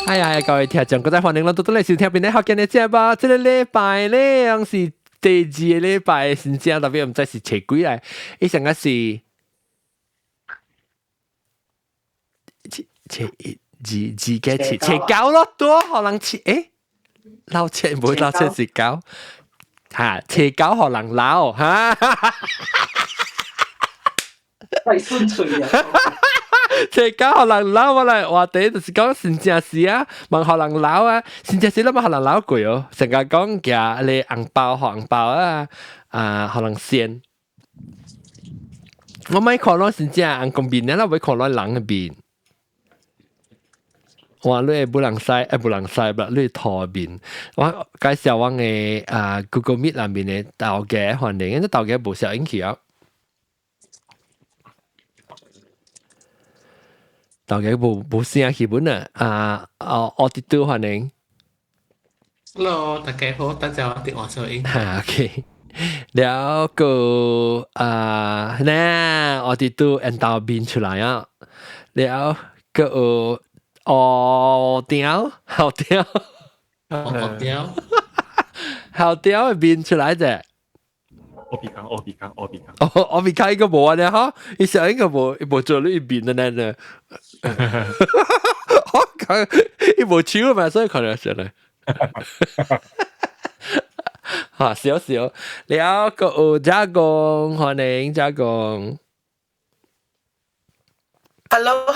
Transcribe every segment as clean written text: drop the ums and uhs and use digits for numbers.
哎呀，各位聽眾，各位歡迎嚟到嚟收聽邊啲學緊嘅節目。這個禮拜咧，係第二個禮拜，先正特別唔知是初幾嚟，伊上個是初九咯，多可能撈切唔會撈切是九，嚇初九可能撈嚇。太順脆啊！這搞可能撈我嚟話第就是講成正事啊，問可能撈啊，成正事都冇可能撈貴哦。成日講嘅你紅包學紅包啊，可能先。我咪看到成正紅公邊，啦，會看到人嘅邊。話你不能使，不能使，不你拖邊。我介紹我嘅Google Meet 裏面嘅導嘅環境，因為導嘅冇小影響。大家冇聲基本我哋都歡迎。Hello，大家好，大家好，電話收音。OK， แล้วก็เนี่ย我哋都按到邊出來啊，แล้วก็好屌好屌邊出來啫。我鼻康。我未開個冇啊，哈！你上一個冇做呢邊嘅呢？我講你冇超嘛，所以佢就上嚟。嚇少少，แล้วก็加工歡迎加工。Hello，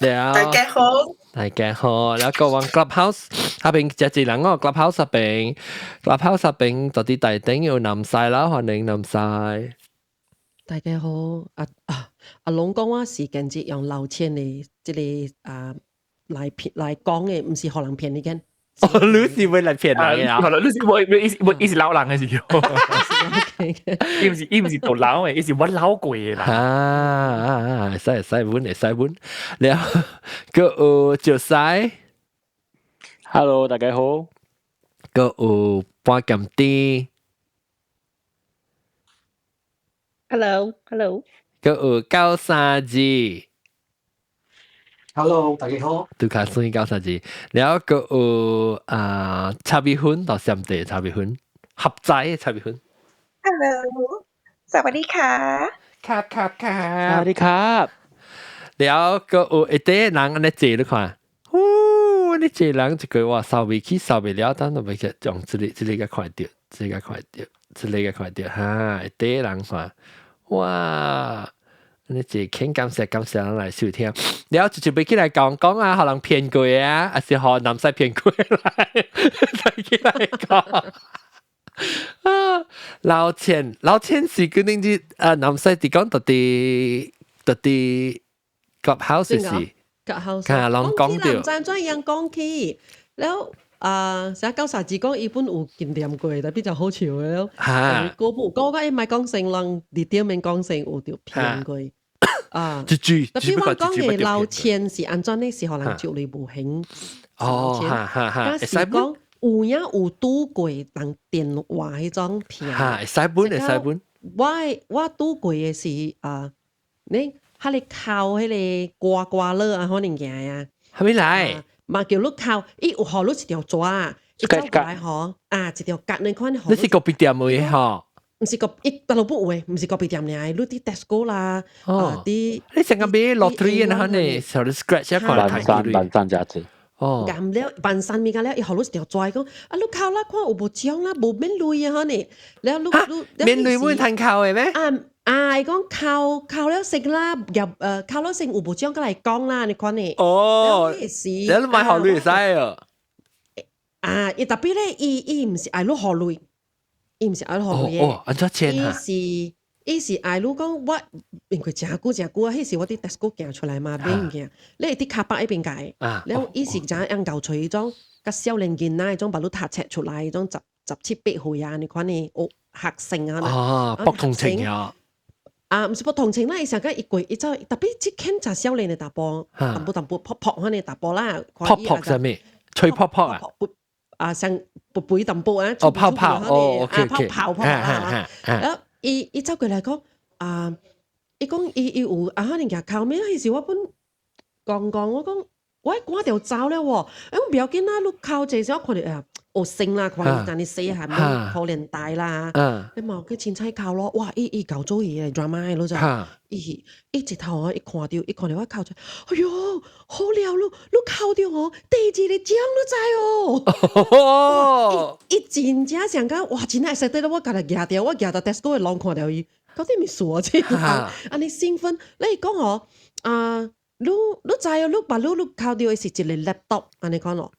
แล้ว大家好。大家好，แล้วก็วาง Clubhouse 下邊隻人個 Clubhouse 入邊到啲大頂要南晒啦，歡迎南晒。大家好，阿龍講話時間節用劉千嚟即係嚟講嘅，唔是可能騙你嘅。你是會嚟騙人嘅啊？係啦，你是我是老人嘅時候，伊唔是做老嘅，伊是我老過嘅啦。使碗，แล้วก็就使 Hello， 大家好。ก็半撳啲 Hello， ก็九三字 Hello， 大家好。杜卡斯九三字，แล้วก็茶米粉到上地茶米粉合仔嘅茶米粉。Hello， สวัสดีค่ะครับสวัสดีครับ แล้วก็一啲人安尼坐你看，你坐人一句話掃未起掃未了，等到未去用這裡個快掉，這個快掉哈，一啲人看，哇！你坐傾感謝人來收聽，แล้ว就俾佢嚟講啊，可能騙過啊，還是可能唔使騙過來，俾佢嚟講。老千是嗰啲啲南西地講到啲 clubhouse 是，看人講掉，站裝樣講起，แล้ว成九十字講一般有見掂過，但比較好笑嘅咯。個部個個唔係講成人，啲點面講成有條騙過。特別我講嘅老千是安裝呢時可能就你無興。但是講。有影有拄過人電話迄種騙，會使本。我拄過嘅是你喺你靠迄個刮樂啊，可能嘢啊，係咪嚟？嘛叫你靠，伊有好你一條紙，一走過來嗬，一條格你看。你是個別店嘅嗬？唔是個一大陸不會，唔是個別店嚟，你啲 Tesco 啦，啲。你成日買 lottery 啊，你受你 scratch 一個嚟睇萬山價值。咁了，萬山面嘅了，以後你一條拽講，你靠啦，看有無獎啦，無免累啊，可能，แล้ว你免累會攤靠嘅咩？講靠了成啦，入靠了成有無獎過嚟講啦，你看呢？แล้ว你買好累使啊？伊特別咧，伊唔是愛你好累，伊唔是愛你好累嘅，按咗錢啊？伊是愛你講我，因為真久啊，迄時我啲 Tesco 行出來嘛，買物件，你啲卡巴一邊解，แล้ว伊是怎樣舊隨種，甲少年囡仔迄種把你讀冊出來，迄種17、18歲啊，你看呢？學生啊，不同情啊！唔是不同情啦，伊成間一季一週，特別即傾就少年嘅打波，淡薄撲可能打波啦，撲係咩？吹撲啊！像杯淡薄啊，泡泡泡啊！伊走過來講伊講伊有可能夾靠咩？迄時我本講我講我趕條走咧喎，我唔要緊啦，你靠這些看到學生啦，看到但你死係咪可憐大啦？你冇佢前妻靠咯，哇！伊搞咗嘢 drama 咯就，伊直頭一看到我靠咗，哎喲，好了你靠到我第二你獎都知哦，伊真正想講，哇！真係識得我夾嚟夾掉，我夾到 Tesco 嘅浪看到伊，嗰啲咪傻啫，啊你興奮，你講我你知啊？你把你靠到嘅是一個 laptop， 安尼講咯。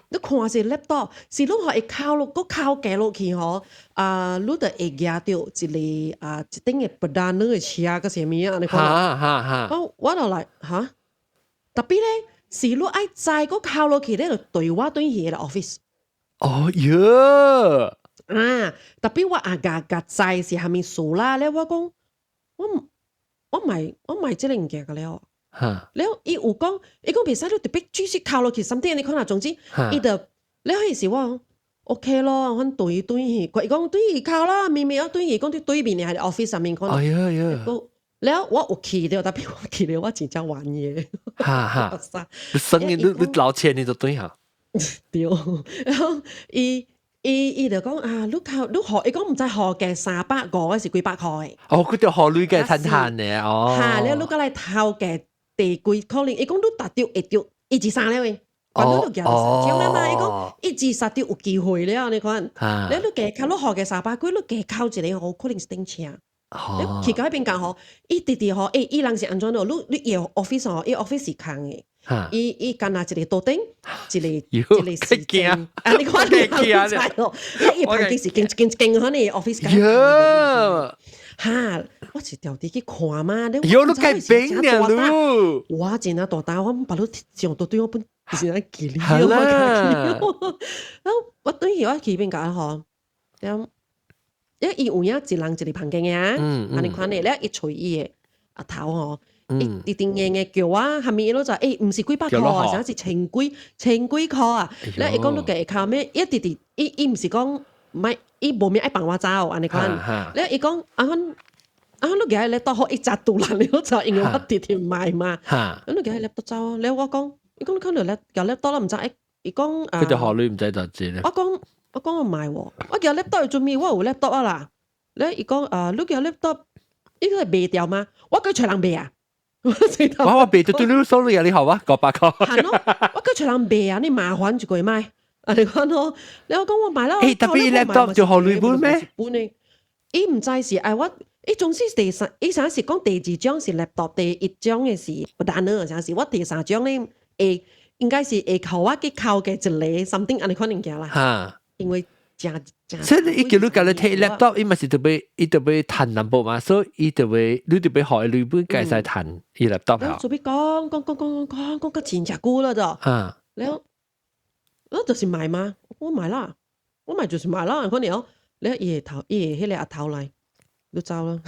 你看是 laptop， 是你可會靠落，個靠架落去嗬。你就會夾到一個一頂嘅不單嘅車個什麼啊？安尼講咯。我就嚟嚇，特別咧是你愛載個靠落去咧，就對我對嘢啦 office。哦喲！特別我夾載是係咪數啦？咧我講我唔係即係唔夾嘅了。แล้วอีอูกงอีกงเปซ่าดูแต่เป็กจี้สิข่าวเราคิด something อันนี้คนน่ะจงจี้อีเดแล้วให้สิว่าโอเค咯我對佢อีกง對ข่าว啦明明啊對อีกง對邊เนี่ย喺 office 上面คนน่ะแล้วว่าโอเคเดียวแต่พี่ว่าคิดเลยว่าจริงจัง玩嘢你生意你撈錢你就對下對แล้วอี就講你靠你學อีกง唔知學嘅300個還是幾百塊佢就學女嘅攤攤嘅แล้ว你過來偷嘅地幾可能，伊講你達到會到一至三了喂，講到幾多獎啦嘛？伊講一至三到有機會了，你看，你加靠你學嘅300幾，你加靠一個好可能是頂車。你去到嗰邊講嗬，伊直直嗬，伊人是安怎咯？你伊 office 嗬，伊 office 是空嘅，伊干那一個桌頂，一個時間，你看你好彩咯，伊旁邊是間可能 office 間。哈，我是掉啲去看嘛，你有你改變了咯，我真係大膽，我把你上到對我本是嚟記你，係啦，然後我對住我去邊講嗬，咁一有影一人一個旁邊嘅，啊你看你咧一隨意嘅阿頭嗬，一定嘅叫我係咪咯就唔是幾百塊啊，想是千幾塊啊，咧一講都計靠咩？一啲啲伊唔是講唔係。伊無面愛幫我走，安尼講。咧伊講你家咧到好一扎杜蘭了就，因為我直直買嘛。你家咧到走，咧我講，伊講你看到咧家咧到啦唔知，伊講佢就學你唔知就知咧。我講我買喎，我家咧到要做咩？我有咧到啊啦。咧伊講你家咧到，伊個係賣掉嘛？我叫隨人賣啊。我賣咗對你收入你好啊，900塊。係咯，我叫隨人賣啊，你麻煩就佢買。你講咯，你我講我買啦。特別 laptop 就學女本咩？伊唔知是我，伊總是第三，伊想是講第二張是 laptop， 第一張嘅是不單呢，想是我第三張咧，應該是靠我嘅靠嘅一個 something， 安尼可能嘅啦。因為正。所以伊叫你教你睇 laptop， 伊咪是特別彈南部嘛，所以伊特別你特別學女本介曬彈伊 laptop 好。做咩講個錢隻股啦就。แล้ว就是買嘛，我買啦，我買就是買啦，可能哦，你伊迄個阿頭來，你走啦，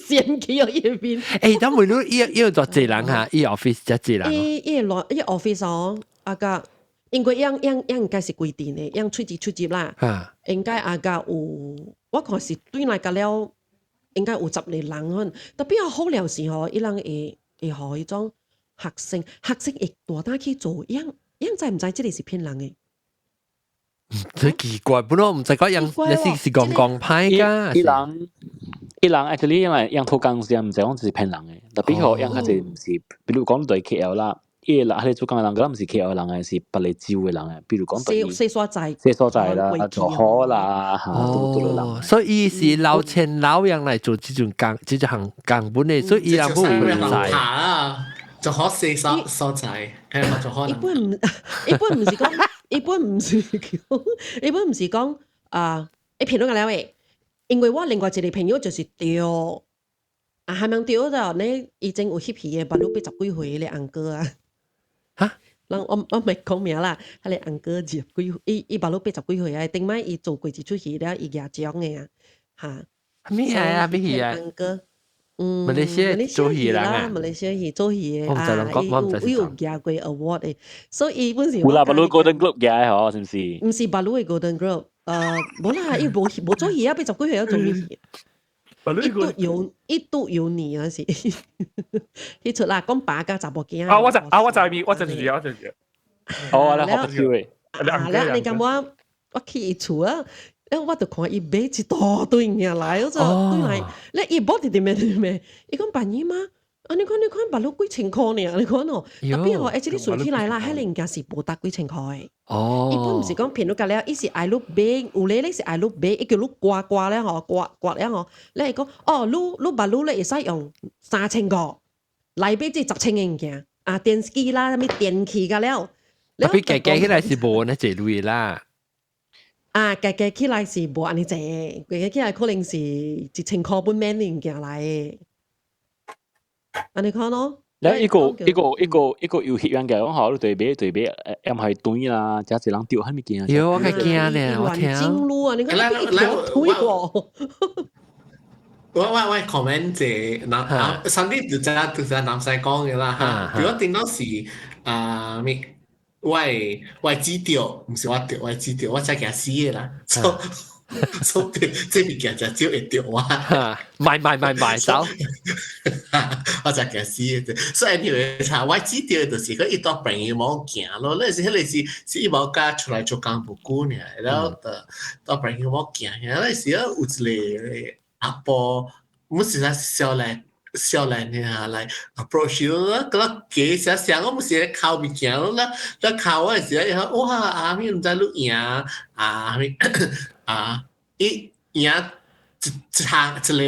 先去哦伊邊。等會你要做幾人嚇？伊 office 只幾人？伊 office 哦，個應該應該是規定嘅，應出接啦。應該個有，我看是對來個了，應該有10個人可，特別好了時候，伊人會學迄種學生會大膽去做，應知唔知即個是騙人嘅？真奇怪，本來唔知講樣是講派㗎。伊人 actually 因為樣偷工時唔知講是騙人嘅，特別好樣佢哋唔是，比如講對 KL 啦，伊啦佢哋做工嘅人，佢唔是 KL 人嘅，是北嚟招嘅人嘅，比如講對四所在啦，做好啦嚇，都人。所以伊是撈錢撈人嚟做呢種行本嘅，所以伊人不會唔知。做好四所在，做好。一般唔是講。一般唔是講你評論個了誒，因為我另外一個朋友就是掉係咪掉咗呢？已經有翕片嘅，把路被10幾歲嘅安哥啊嚇！人我唔係講名啦，係你安哥10幾歲，伊把路被10幾歲啊！頂擺伊做過一出戲了，伊贏獎嘅嚇。咩啊？咩戲啊？安哥。馬來西亞做戲啦，馬來西亞做戲嘅伊有贏過 award 嘅，所以本時有啦，巴魯 Golden Globe 嘅嗬，是唔是？唔是巴魯嘅 Golden Globe，冇啦，伊冇做戲啊，俾10幾歲都做戲。一度有你那是，迄出啦，讲爸甲查某囝。我就哦，你學笑誒，แล้ว你感覺我去厝啊，แล้ว我就看伊買一大堆嘢來，我就對來，แล้ว伊冇啲咩，伊講辦姨媽。你看，白鹿幾千塊呢？你看哦，特別哦，即啲水起來啦，迄人家是無達幾千塊。一般唔是講平碌架了，伊是愛鹿買，有咧是愛鹿買，伊叫鹿刮咧吼，刮咧吼，你講鹿白鹿咧會使用3000個，內邊即10,000嘅物件，電視機啦，咩電器㗎了。特別計起來是無呢這類啦。計起來是無安尼濟，計起來可能是1000塊本免嘅物件來。安尼看咯，แล้ว一個遊戲樣嘅，講好對比，又係短啦，就一人掉喺咪見啊？有我嘅驚呢，我聽。金路啊，你講一條腿喎。我 comment 啫，嗱，甚至就南西講嘅啦嚇。如果電腦是咩？我指條，唔是我掉，我指條，我真係驚死嘅啦。所以這物件就少會掉啊！買走，我就驚死嘅啫。所以anyway，我指條就是佢一到朋友冇行咯，那是迄個是伊冇家出來做幹部姑呢，然後到朋友冇行，那時有一個阿婆，唔是啦少年呢來 approach 咯，咁幾時想我唔是咧靠物件咯，那靠我時候哇阿咪唔知錄影咪。伊贏一個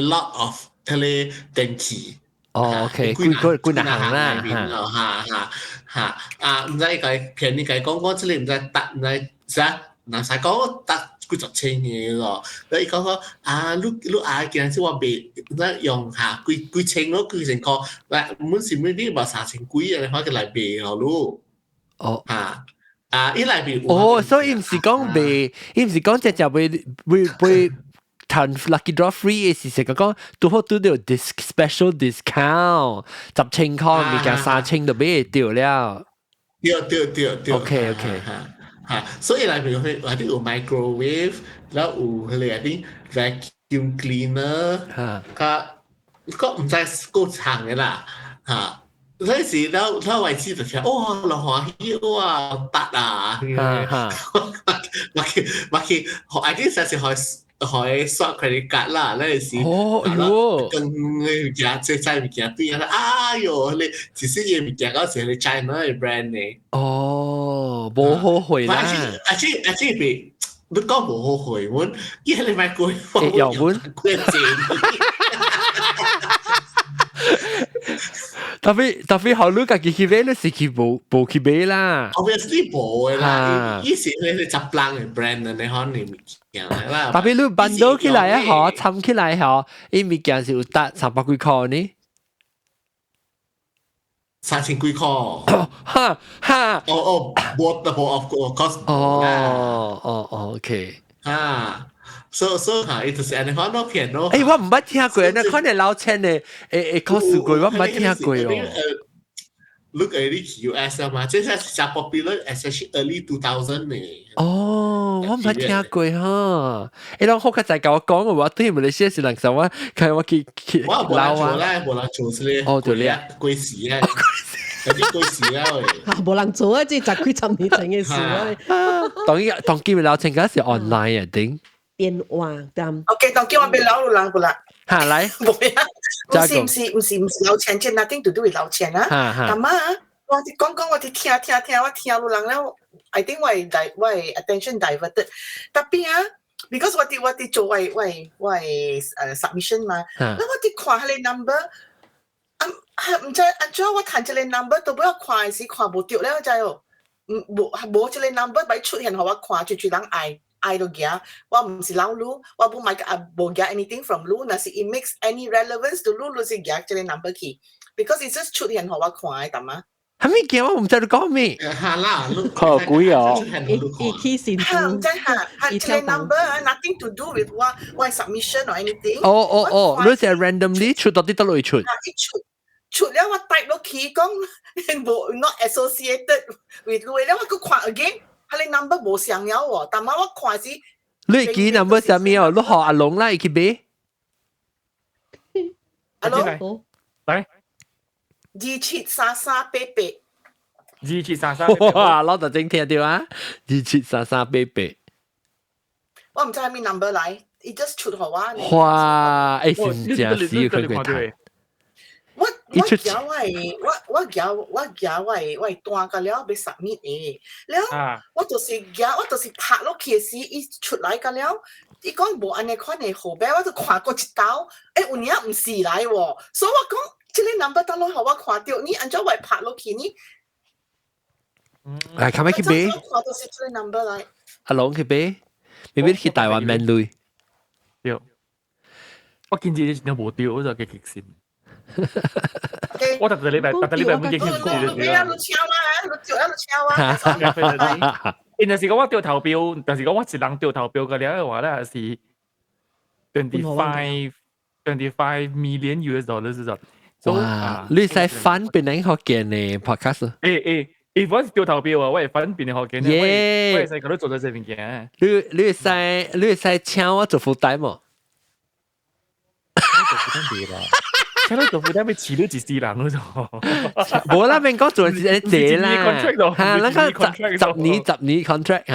lot of 佢哋電器。OK，幾行啦，唔知佢譬如你講講這裡唔知答唔知啥，嗱使講答幾十千嘅咯。你講你既然是我未唔用下幾千咯，幾千塊，嗱唔是咩啲話3000幾啊，你可以來賣咯咯。伊內邊所以唔是講賣，伊唔是講只會彈 lucky draw free 嘅事實講都好都有 special discount 10,000塊物件3000就買掉了。對。OK，所以內邊有啲有 microwave，然後有佢哋啲 vacuum cleaner，個唔知夠長嘅啦嚇。嗰時แล้วไว้ที่ตัวเชียเราหอหิวตัดมาคิดไอ้ที่สัตย์หอยสอดเครดิตการ์ดล่ะแล้วสิ跟ยาใจมีแก่ตัวอย่าง哟เลย只是ยังมีแก่ก็เสียเลยใจน้อยแบรนด์เนี่ย冇後悔啦อาชีพ你講冇後悔มันยี่อะไรไม่กูกูเจ๋ง特別好你家己去買，你是去無去買啦。Obviously 無嘅啦，以前你10人嘅 brand 你可能物件啦。特別你辦到起來啊，嗬，參起來嗬，伊物件是有值300幾塊呢。3000幾塊。both of course。OK。所以伊就是安尼看到片咯。我唔捌聽過，那可能老千嘅cost貴，我唔捌聽過哦。Look at the US 啊嘛，即係真 popular especially early 2000呢。我唔捌聽過哈。當好個仔教我講嘅話，對馬來西亞是人什麼？看我去撈啊！冇人做咧。對咧。貴時啊！有啲貴時啊！冇人做啊！即係10幾年前嘅事啊！當今日老千嗰時 online 啊，頂。電話咁。OK，當叫我俾撈人啦。嚇嚟，唔是撈錢，即係 nothing to do with 撈錢啊。咁我哋講我哋聽，我聽到人咧 ，I think 我 attention diverted。特別because 我哋做submission 嘛，咁我哋看下你 number，唔知我睇住你 number 到尾我看時看唔到咧，我就冇住你 number 咪出現，我看住人嗌到嘅，我唔是撈路，我冇買冇嘅 anything from 路，那是 it makes any relevance to 路是嘅住你 number key， because it's just 出現我看係咁啊。係咪叫我唔知你講咩？係啦，好貴哦。一先唔知係住你 number nothing to do with 我 submission or anything。你就係 randomly 出到啲得落出。出了我type 落去講冇 not associated with 路，แล้ว我看 again。係你 number 冇想要喎，但係我看時，你記 number 上面哦，你學阿龍啦，去買。Hello，來273388，哇，攞特正聽到啊！273388，我唔知係咩 number 嚟，你 just 出好啊！哇，誒真正死佢佢睇。我驚我斷個了要 submit 嘅，了我就是拍落去時，伊出來個了，伊講無安尼款嘅號碼，我就看過一道，有影唔是來喎，所以我講這個 number 等落後我看到，你按照我拍落去你，嚟，咁樣去買，看到是這個 number 來，阿龍去買，未必去台灣買類，對，我見住你冇掉，我就幾極先。我特禮拜每日見住你啊，你敲啊！有時講我掉投票，有時講我一人掉投票嘅了嘅話咧係25 million US dollars 是就。哇！你使翻變成學嘅呢 podcast？如果是掉投票啊，我係翻變成學嘅，我係使嗰度做到這邊嘅。你使請我做副帶冇？做副帶啲啦。睇到做副單咪遲到自私人嗰種，冇啦，明講做自己啦，嚇，那個十年 contract 嚇，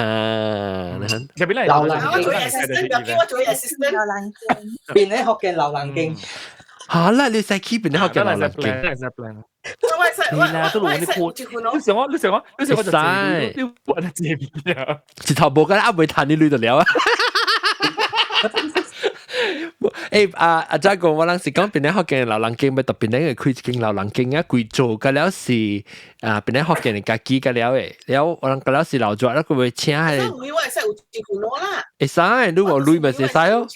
入邊咧流浪經，我做 assistant， 流浪經，變你學嘅流浪經，嚇啦，你使 keep 變你學嘅流浪經，啦，都攞啲 code，你想我就借你揾得借邊啊？直頭冇㗎啦，唔會彈你女度了啊！阿仔講我當時講邊啲學嘅流浪經，咪特別咧開一間流浪經啊，佢做嘅了是邊啲學嘅家己嘅了誒，了我諗嘅了是留咗，佢會請係。會我係使有錢攞啦。會使，你話女咪使使咯，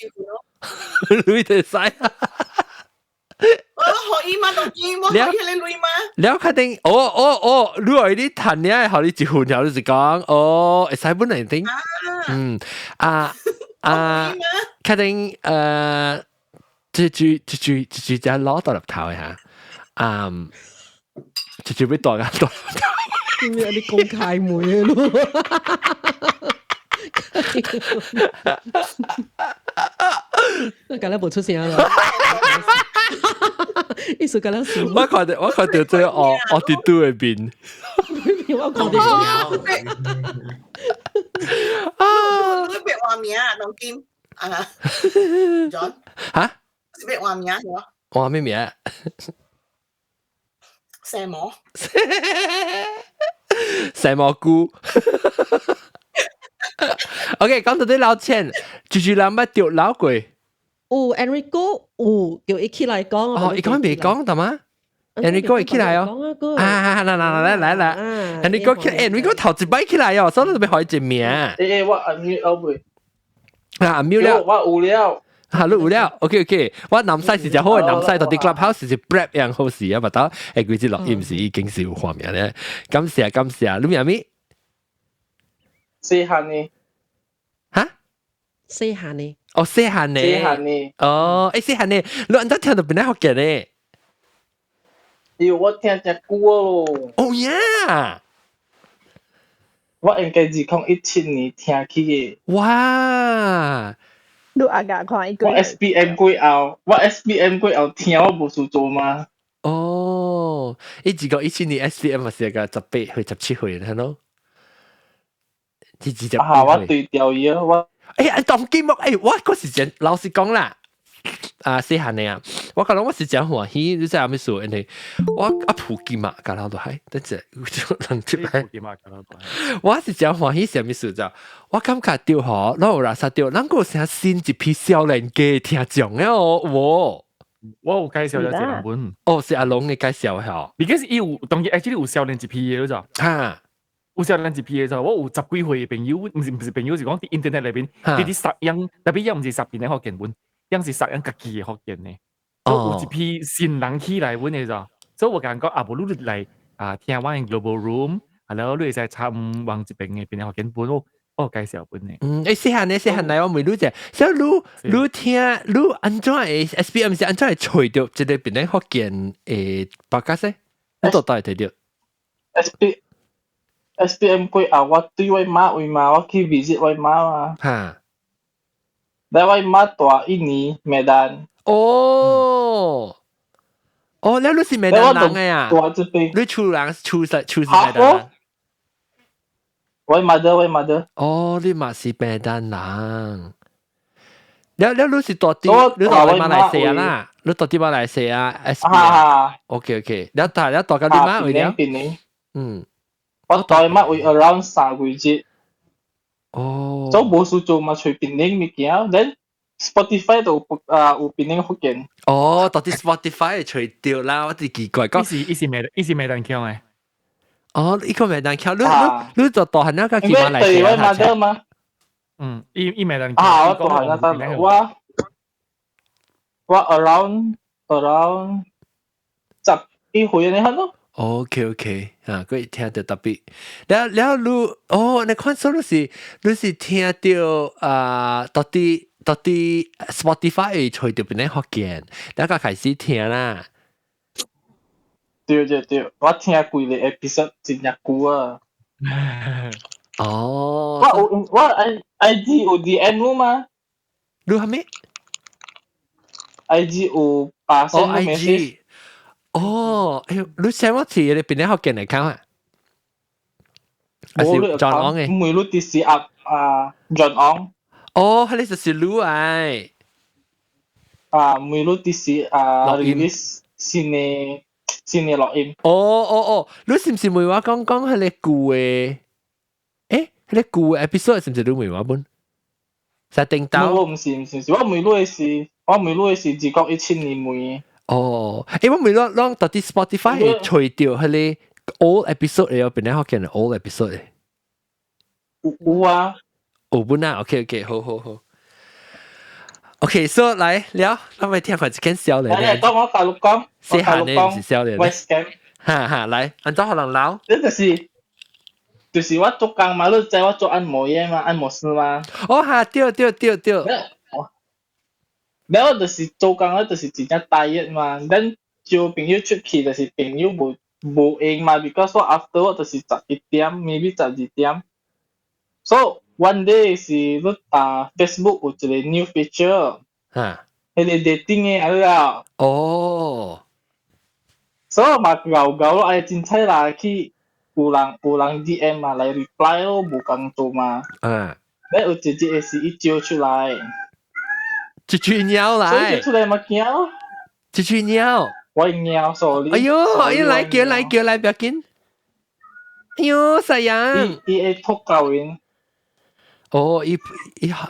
女就使。我學伊嘛，當然我學你女嘛。你確定？你話啲談咧，學你一換後你就講，會使本嚟定？確定住就攞到入頭嘅嚇，住俾代㗎代。點解有啲公開妹咯？咁咧冇出聲啦，意思咁樣笑。我看到最我哋都會變。我講啲你別話名啊，龍金啊 ，John 嚇？別話名係嘛？話咩名？蛇魔。蛇蘑菇。OK， 講到啲撈錢，住諗乜掉撈貴？Enrico，叫一起嚟講。哦，你講未講得嘛？Enrico 一起嚟哦。嗱，Enrico 頭一擺起嚟哦，所以特別可以證明。我unmute 後背。unmute 了。我有了。你有了 ，OK， 我南西是隻好嘅，南西到啲 clubhouse 是 brap 樣好事啊，咪得。佢隻錄音是已經是有畫面咧。感謝，你名咩？細漢呢？嚇？細漢呢？哦，細漢呢？哦，細漢呢？你安怎聽到邊啲學嘅呢？我聽只久咯。哦呀！我應該2017年聽起嘅。哇！你阿家看一個。我 SPM 過後聽我無事做嘛。哦，2017年 SPM 咪是個18歲17歲睇咯。我對調嘢我。當節目我嗰時陣老實講啦。細漢嘅啊，我覺得我是真歡喜，你知係咩事？因為我普及嘛，搞到都係，但係人出嚟，我是真歡喜係咩事就，我感覺掉嗬，攞有垃圾掉，能夠成新一批少年嘅聽眾嘅我有介紹咗一兩本，是阿龍嘅介紹嚇，而家是有當然 actually 有少年一批嘅咗，嚇。有少年一批嘅就，我有10幾歲嘅朋友，唔是朋友，是講啲 internet 裏邊，啲實樣，特別唔是10年嘅學見本。樣是實人家己嘅學員呢，所以有一批新人起來揾嘅咋，所以我感覺無你嚟聽我嘅 Global Room，然後你會使參往這邊嘅邊嘅學員本，我介紹本呢。細漢嚟我未รู้啫，所以你聽你安怎嘅 SPM 是安怎嚟找到即個邊嘅學員誒報價先，我都睇到。SPM 過後，我對我媽為嘛，我去 visit 我媽嘛。嚇。但係我媽大1年Medan。哦，哦，你是麦當人嘅啊？你厝人厝是麥當人。喂 mother。哦，你嘛是麥當人。你是到底你到馬來西亞啦？你到底馬來西亞 SB 啊？OK，你到你到緊啲乜位了？我到乜位 around 3個月。哦。做無事做嘛，隨便拎物件，then Spotify 度有便拎福建。哦，到底 Spotify 除掉啦，我哋奇怪講。伊是麥當強誒。哦，呢個麥當強，你就到係那個叫馬來西亞下嘛。伊麥當強。我到係那個我 around 11歲你睇咯。OK， 啊，佢聽到特別，然後你看數你是聽到到底 Spotify 除掉邊啲福建，然後開始聽啦。對，我聽幾個 episode 真係久啊。哦。我 IG 有 DM 嘛？你係咩 ？IG 有8IG。哦，你寫乜字？你邊啲福建嚟講啊？還是 John On 嘅？每路啲是John On。哦，你就是路哎。每路啲是release 新嘅錄音。哦，你是唔是每話講係你舊嘅？誒，你舊嘅 episode 是唔是你每話本？實定到？我唔是，我每路嘅是自國1000年每。哦，我咪攞到啲 Spotify 除掉係你 old episode 嚟，邊啲學嘅 old episode 嚟？有啊，有本啊 ，OK， 好。OK， 所以嚟聊，我咪聽下一件笑嚟。嚟講我大陸講，寫下你唔是笑嚟。West Camp，哈，嚟，按照可能撈。呢就是我做工嘛，你知我做按摩嘢嘛，按摩師嘛。哦，哈，對。然後就是做工咧，就是真正大熱嘛。咱招朋友出去，就是朋友無閒嘛。because 我 after 我就是11點 ，maybe 12點。So one day 是你Facebook 有一個 new feature，係個 dating 嘅啊。哦。所以嘛搞咯，哎真彩啦，去有人 DM 嘛來 reply 咯，無工做嘛。你有一日是一招出來。一隻鳥來，出來嘛驚咯！一隻鳥，我鳥所以。哎呦，來叫，不要緊。哎呦，細人，伊會吐教因。哦，伊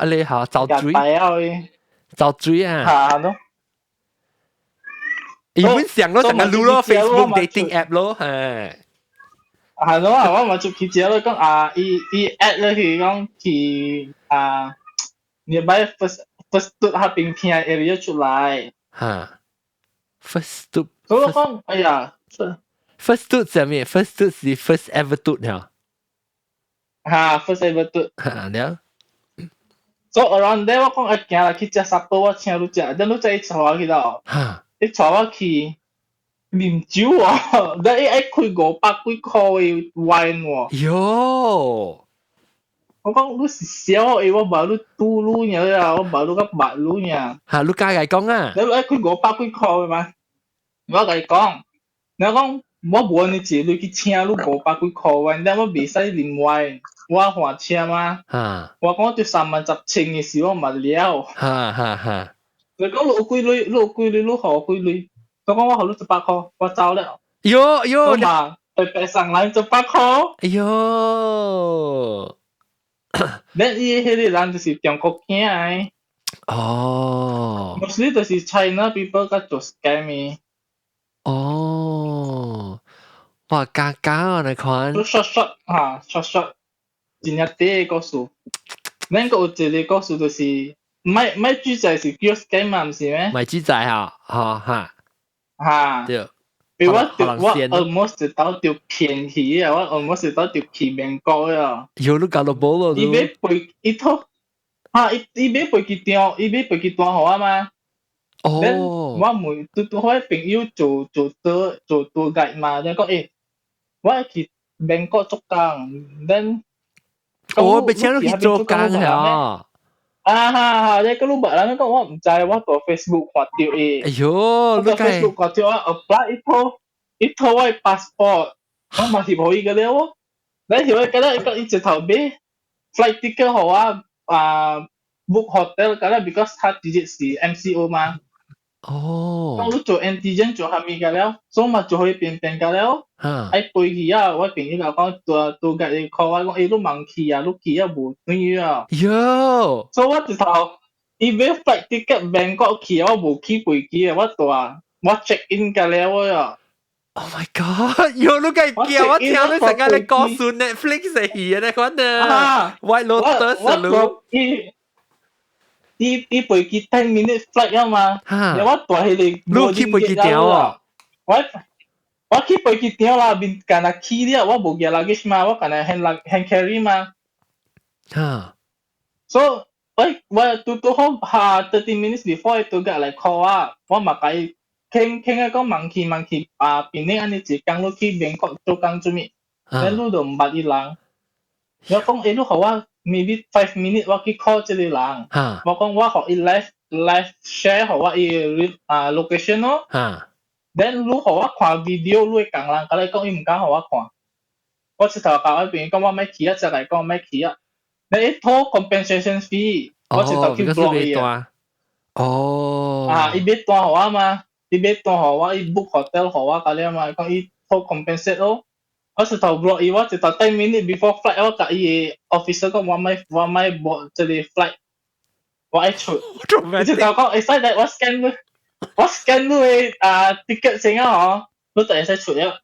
你好走水啊！嚇咯！伊本上咯，成個錄咯 Facebook dating app 咯，係。係咯，我咪做佢只咯，講伊 at 咧佢講佢你買 first step 下邊片 area 出來。first step。所以我講，哎呀 ，first step 係咩 ？first step 係 first ever step 呀。first ever step。了。So around there 我講一行啦，去食沙煲我請你食，等你再帶我去到。你帶我去啉酒喎，但係愛開500幾塊嘅 wine 喎。喲。我講你是小誒，我冇你嘟嚕嘢啊，我冇你個白嚕嘢。你加嚟講啊？你愛開500幾塊嘛？我甲伊講，你講我無你一日去請你500幾塊 wine，但我未使啉 wine，我換車嘛。我講對31000嘅事我冇了。你講你有幾鐳？你互幾鐳？我講我互你100塊，我走了。喲，嘛，白上來100塊。喲。咱伊迄個人就是中國囝誒。哦。mostly 就是 China people 甲做 scam 嘅。哦。哇，假啊！你看。short，真係啲故事。咱個有一個故事就是，唔主宰是叫 scam 嘛，唔是咩？唔係主宰嚇。對。我 almost 到條騙去啊！我 almost 到條騙面過啊！有你搞到冇咯？伊要背伊套伊要背佢電，伊要背佢電話嘛？哦。我每我朋友做tour guide嘛，你講我去美國做工，then 我被請你去做工係啊！哈，你個路白人講我唔知，我到 Facebook 看到誒。哎呦，我到 Facebook 看到我 apply 一套我 passport，我嘛貼好伊個了喎。你貼佢個咧，佢一直頭買 flight ticket 好book hotel 個咧 ，because 他直接是 MCO 嘛。當你做 antigen 做下面個了，所以嘛做去便個了。喺背去我朋友講做嘅你 call 我講，你盲去你去無對啊。喲，所以我直頭伊買 flight ticket Bangkok 去，我無去飛機啊，我 check in 個了啊。Oh my god！有你計叫我聽你成日你講述 Netflix 嘅戲咧，講的 White Lotus 咯。伊飛機10 minute flight 啊嘛，然後我帶佢哋。你去飛機條啊？我去飛機條啦，邊間啊去了，我無嘅 luggage 嘛，我間啊 hand carry 嘛。So 我都好30 minutes before 都嘅嚟 call 啊，我嘛計。傾啊講盲去邊呢安尼一工你去美國做工做咩？你都唔捌伊人。我講你好啊 ，maybe 5 minutes 我去 call 這個人。我講我學伊 live share 好我伊location 咯。then 你好我看 video 你會講人，佢嚟講伊唔敢好我看。我直頭教嗰邊講我咪去啊，就嚟講咪去啊。你一拖 compensation fee， 我直頭去 block 伊啊。伊別單好啊嘛。伊買單互我，伊 book hotel 互我，咁樣嘛，講伊好 compensate 咯。我直頭 block 伊，我直頭10 minutes before flight，我甲伊 officer 講我咪 board 這個 flight， 我愛出。伊直頭講會使嚟，我 scan 你嘅ticket 先啊，你就會使出了。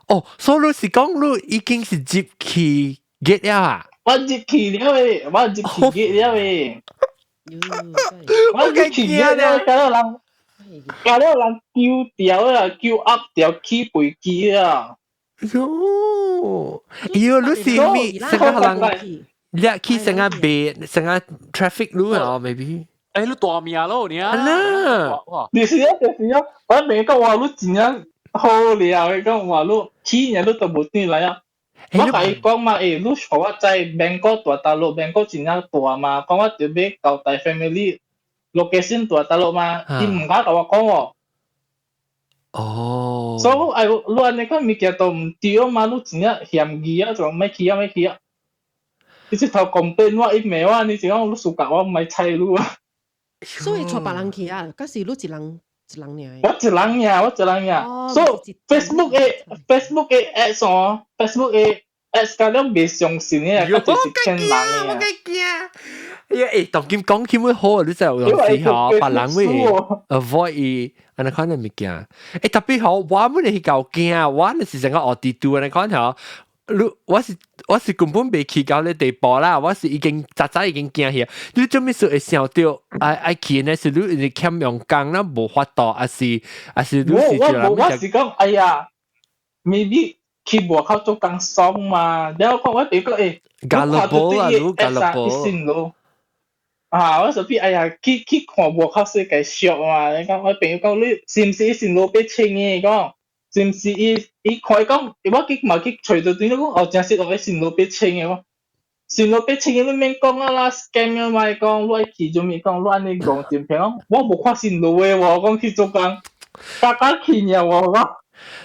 哦，所以你是講你已經是接去 get 了啊？我接去了誒，我接去 get 了誒。我接去 get 了，搞到人。搞到人丟掉啊，丟 up 掉起飛機啊！喲，你是咪成個人？你去成個被成個 traffic 路啊 ？maybe？誒，你大命咯你啊！就是啊，我咪講話你真係好了，你講話你去年你都冇轉來啊！我甲伊講嘛，你互我在Bangkok大大陸，Bangkok 真係大嘛，講我特別交代 family。location 大大陸嘛，伊唔敢甲我講喎。所以你安尼個物件都唔對嘛，你真係嫌疑啊，仲咪去啊。你直頭 complain 我，伊罵我，你就講你輸甲我唔係猜你啊。所以帶別人去啊，嗰時你一人爾。我一人呀。所以 Facebook 嘅 ads 哦 ，Facebook 嘅 ads 嗰啲未上線嘅，嗰就是騙人嘅。當今講起乜好，你真係有時候別人會 avoid 伊，安尼款嘅物件。特別好，我冇你去搞驚，我那是成個學地圖安尼款嚇。我是根本未去到你地步啦，我是已經早已經驚去。你做咩事會想到愛去呢？是你欠用工啦，無法度，還是你是就我是講，哎呀 ，maybe 去外口做工爽嘛，然後講我哋講gullible 啊，你 gullible。我說哎呀，去看外口世界俗嘛！你講我朋友講你是唔是伊是路邊青嘅？講是唔是伊看講，我去嘛去隨到點講，真係我是路邊青嘅喎。是路邊青嘅你免講啊啦 ，scam 嘅嘛講，你去做咩講？你安尼講點平講？我冇看是路嘅喎，講去做工，家去嘅喎。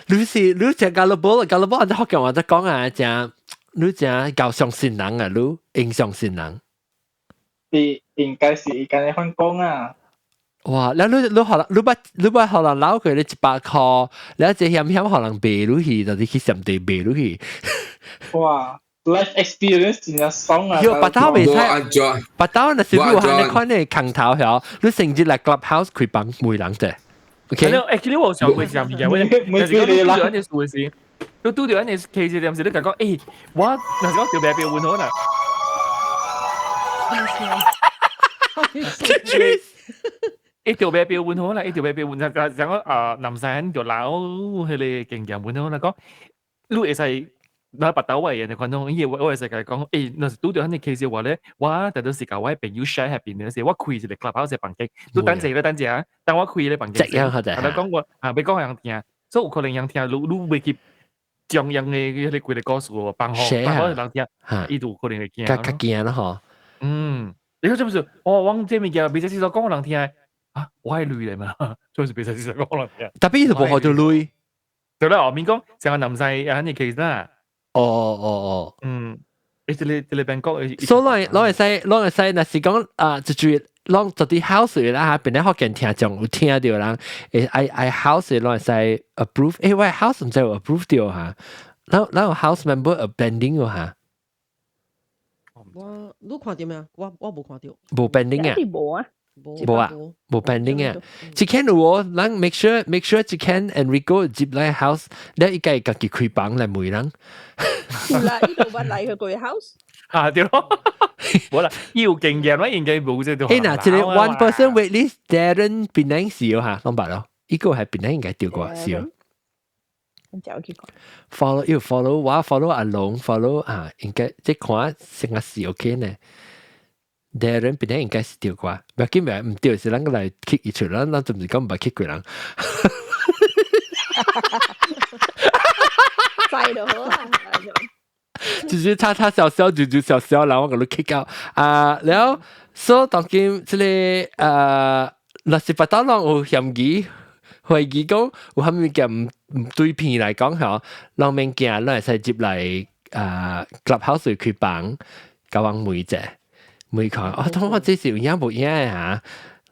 你只 gullible，我講我講啊，正你正搞上善人啊，你影上善人。應該是伊咁樣分工啊！哇！แล้วรู้可能รู้ว่า可能撈佢你100塊，แล้วจะ險可能背落去，就係去上地背落去。哇 ！life experience 真係爽啊！有八刀未使，八刀那是你喺看你扛頭條，你成日嚟 clubhouse 佢幫每人啫。OK。actually 我想問下物件，我就是講你拄到安尼事嘅時，你拄到安尼 case 點時，你講誒，我那時我條病換好啦。一條病標換好啦，一條病標換就講南山條樓佢哋經驗換好啦，講你會使那八斗位人哋看到，因為我會使佢講，誒，那是拄到呢 case 話咧，我但到時教我朋友 share 入邊嘅時，我開一個 clubhouse 嘅房間，你等陣啊，等我開個房間，這樣好啫。你講我未講人聽，所以有可能人聽，你會去將人嘅嗰啲故事告訴我，幫好人聽，伊就可能會驚。較驚啦嗬。你做咩事？我這物件，別使說講人聽啊，我係女嚟嘛，做咩事別使說講人聽？特別就冇學到女。對啦，後面講成個男仔啊，你其實啦。哦。你邊講？所以攞嚟使，那是講就注意。攞做啲 house 啦嚇，邊啲學見聽眾有聽到人，I house 攞嚟使 approve，我 house 唔使 approve 掉嚇，嗱 house member a blending 喎嚇。你看到咩啊？我冇看到。冇 blending 啊？冇啊，冇 blending 啊。只看到我，人 make sure 只看 Enrico 接嚟 house，你依家家己開房嚟每人。有啦，呢度乜嚟佢個 house？啊對咯，冇啦，要經驗啦，應該冇啫。嗱，即係 one person waitlist Darren 邊兩少嚇，諗白咯，呢個係邊兩應該調過少。follow 我 follow 阿龍 follow 啊，應該即係看成個事 OK 呢。Darren 邊兩應該是調過，唔係今日唔調是啷個嚟 kick 一出啦，那就唔係講唔係 kick 佢人。快到好啊！就是叉小小，就小小，然後我嗰度 kick out 然後所當今即係若是不到人有嫌疑，懷疑講有蝦米嘅唔對片嚟講嚇，人物件攞嚟使接嚟clubhouse 開房，教人每看當我這是有影冇影嚇，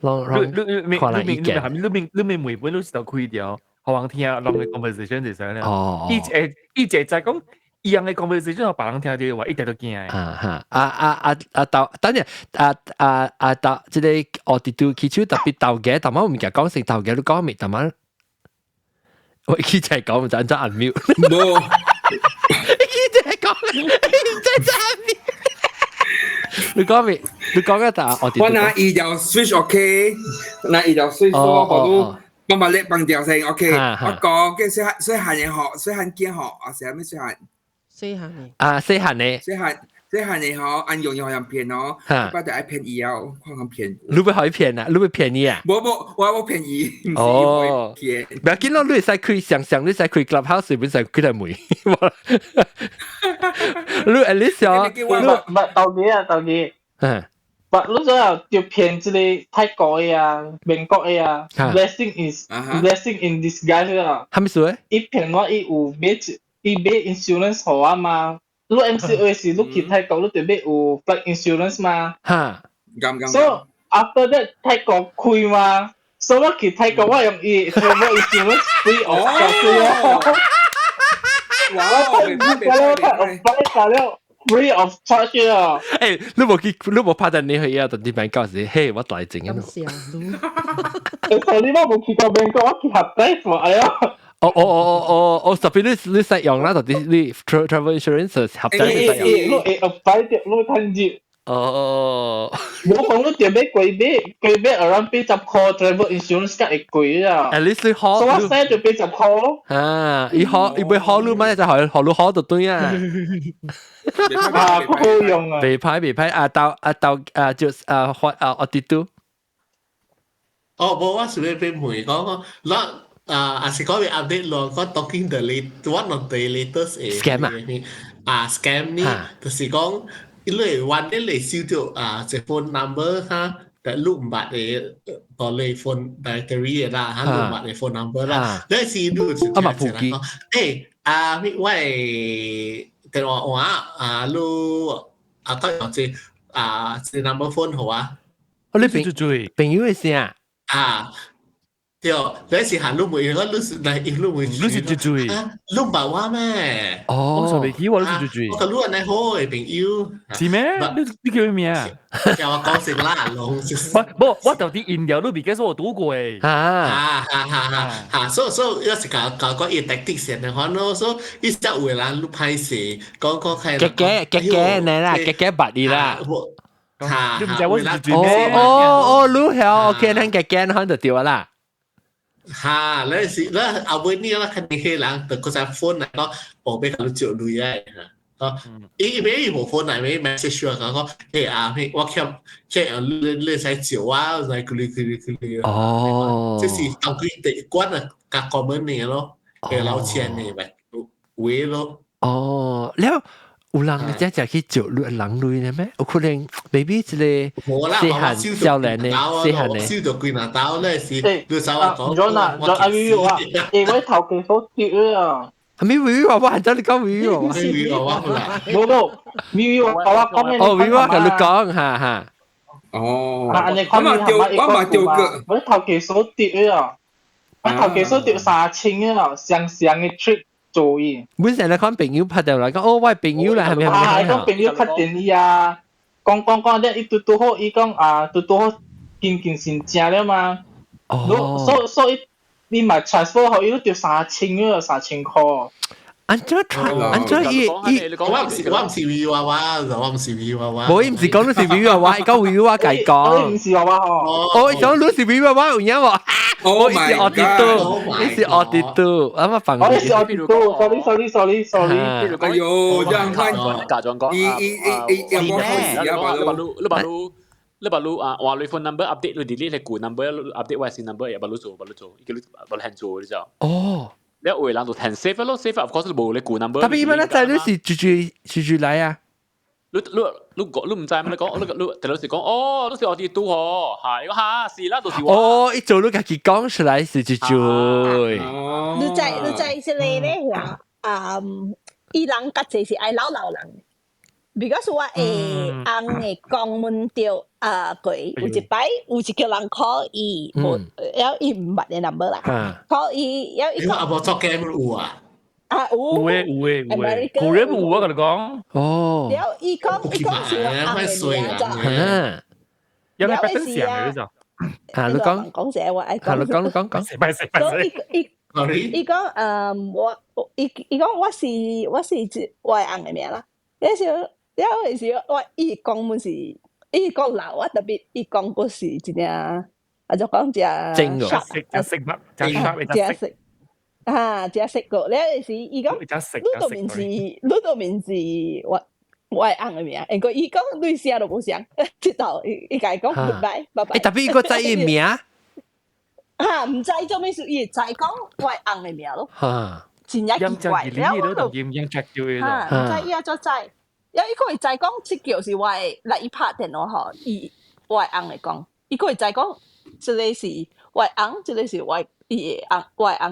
讓看來意見。你每本都是都開掉，好人聽人嘅 conversation 就係咧。哦，伊就係講。一樣嘅 conversation，別人聽到嘅話，一定都驚嘅。等陣即係我哋都其實特別鬥嘅，但係唔係講成鬥嘅，都講未，但係我記者講唔真按秒。冇，記者講真按秒。你講未？你講嘅但係我哋。我拿伊就 switch OK， 拿伊就 switch 我都。我把你綁掉先 OK， 我講嘅細漢嘅學，細漢見學，我寫咩細漢？細漢嘅細漢嘅，細漢嘅嗬，按用好像騙哦，我就愛騙伊哦，看看騙。你會可以騙啊？你會騙伊啊？冇，我騙伊，唔哦，騙。唔要緊咯，你使開上，你使開 clubhouse，本身開嚟梅。你 at least 哦，唔係鬥嘅。你所有條騙之類泰國嘅啊、美國嘅啊 ，blessing in disguise 啊。係咪數咧？伊騙我伊有買 insurance 好啊嘛。你 MCO 時你去泰國，你對買有 flight insurance 嘛？嚇，So after that 泰國開嘛，所以我去泰國我用伊 travel insurance free of charge。哇！free of charge 啊！誒，你冇拍到你去啊？特啲辦嗰時，嘿，我大整啊！咁笑咯。你冇去過美國，我去合仔貨哎呀！特別你使用啦，特啲你 travel insurance 合仔你使用。你合仔啲你睇住。我講你點樣貴買 around 80塊 travel insurance 梗係貴啊。At least 你好，所以我 set 就80塊咯。伊會好你咪就係好你好就對啊。好用啊！未派就我哋都。冇我隨便俾梅講嗱是講嘅 update 咯，講 talking the one of the latest scam scam 呢，就是講。因為วันนี้เลยซื้อตัวจะ phone number ฮะแต่ลูกบัตรต่อเลย phone directory ล่ะฮะลูกบัตร phone number ล่ะแล้วสิดูสุดท้ายแล้วพี่ว่าแต่ว่าลูกก็อย่างที่จะ number phone หัว你朋友嘅事啊對，你是行路梅，我路是嚟一路梅，路是最最，路白話咩？我上未起我路是最最，我個路人係好嘅朋友，是咩？你叫咩啊？叫我講成啦，龍。我到底印度路比較少我讀過誒。所以有時講嘢 tactic 先嘅話咯，所以一隻會啦，路派時講係。嘅你啦，嘅白你啦。你唔知我是最最咩？路曉 OK， 咱嘅可能就掉啦。แล้วเอาไว้นี่แล้วคันนี้ให้หลังแต่ก็จะโฟนไหนก็บอกไปกับลูกจุดดูได้ก็ไม่有โฟนไหนไม่แมสเซจชัวร์ก็เฮ้พี่ว่าแค่เลื่อนใช้เจียวว่าอะไรคือ哦，即是當佢哋關啊隔個門呢咯，佢撈錢呢咪會咯。哦，แล้ว有人真正去照人類咧咩？有可能 maybe 一個細漢少年咧，細漢咧。燒到幾拿刀咧是，你手話講。咗嗱，咗阿 V 話，我頭期所跌啊。係咪 V 娃娃？真係講 V 娃娃。V 娃娃啦。冇 V 娃娃講咩？哦 ，V 娃同你講嚇。哦。我咪掉個，我頭期所跌啊。我頭期所跌3000啊，上嘅 trip。做嘢，本成日看朋友拍掉嚟講，哦，我係朋友啦，係咪？係講朋友拍電視啊，講咧，伊嘟好，伊講啊，嘟好見先正了嘛。哦。所以你咪 transfer 好，伊都掉3000啊，3000塊。按照伊，我唔是 V 娃娃，我唔是 V 娃娃。我唔是講到是 V 娃娃，講 V 娃娃計講。唔是娃娃哦。我講到是 V 娃娃有影喎。Oh my god！ 你是我跌到，啱啱放。我是我跌到 ，sorry。哎呦，這樣看，假裝講。有冇開始啊？你把路啊，話你 phone number update 你 delete 你舊 number update 外新 number 也把路做，把你hand做你知道？哦。你有人就 hand save 咯 ，save of course 冇你舊 number。但係一般咧，仔你是住嚟啊？你唔知咩？你講你第老時講，哦，都是我哋都嗬，係嚇，是啦，都是我。哦，一做你自己講出來是住。你在是你咧啊？伊人家就是愛老人。because 我按嘅肛門掉佢有一擺有一個人 call 伊，有伊唔捌嘅 number 啦 ，call 伊有伊個。阿伯做 game 有啊？有嘅，個人有我同你講。哦。有伊講是我按嘅名咋。有咩 pattern 上嚟就？你講寫我愛講。食。伊講伊講我是我按嘅名啦，有時我伊講門是伊講老啊，特別伊講嗰時真正就講正食啊，只食過。你有時伊講你度面是我按嘅名，不過伊講對聲都冇聲，直到伊甲伊講 goodbye，拜拜。特別伊個知伊名唔知做咩事，伊就講我按嘅名咯。真係奇怪，然後我就唔知伊啊做知。有一個就係講，即叫是我嚟一拍電話嗬，伊我按嚟講，一個就係講，即係是我按，即係是我按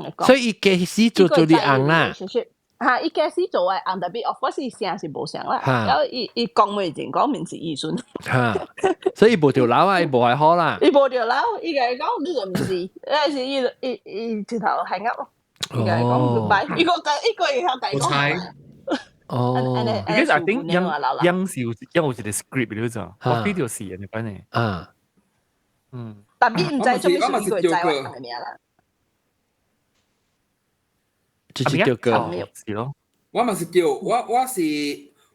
嚟講。所以伊開始做你按啦。嚇，伊開始做我按，特別 of course 聲是冇聲啦。然後伊講咩前講名字意順。嚇，所以無條佬啊，伊無係好啦。伊無條佬，伊個講你就唔是，有時伊直頭係噏咯。伊個講 goodbye，伊個係講講。哦，其實 I think 有時有一個 script 嚟咗，我 video 是人哋講嘅。但係唔知做咩事，佢就係話係咩啦。直接叫個是咯。我咪是叫我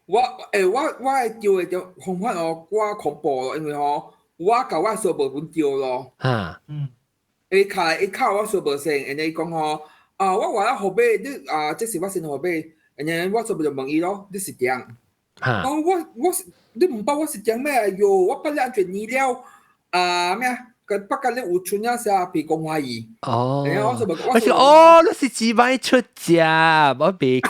叫嘅叫方法哦，我恐怖咯，因為我搞我手部本叫咯。你靠我手部先，人哋講我話後背你即是我先後背。然後我就問伊咯，你是點？我你唔包我是點咩？喲，我不安全醫療咩啊？個北角咧有村啊，是被公懷疑。哦，然後我就問，我說你是自擺出隻，我別記。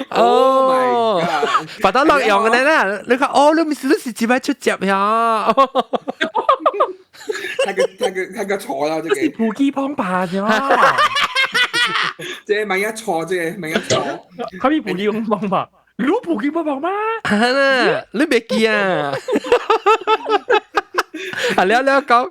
Oh my god！發到落用嘅啦，你講你是自擺出隻呀？太個錯啦，這個。是普基幫辦呀。即係萬一錯啫，萬一錯。佢咪普基幫辦？你普基幫辦嗎？你別記啊！你講。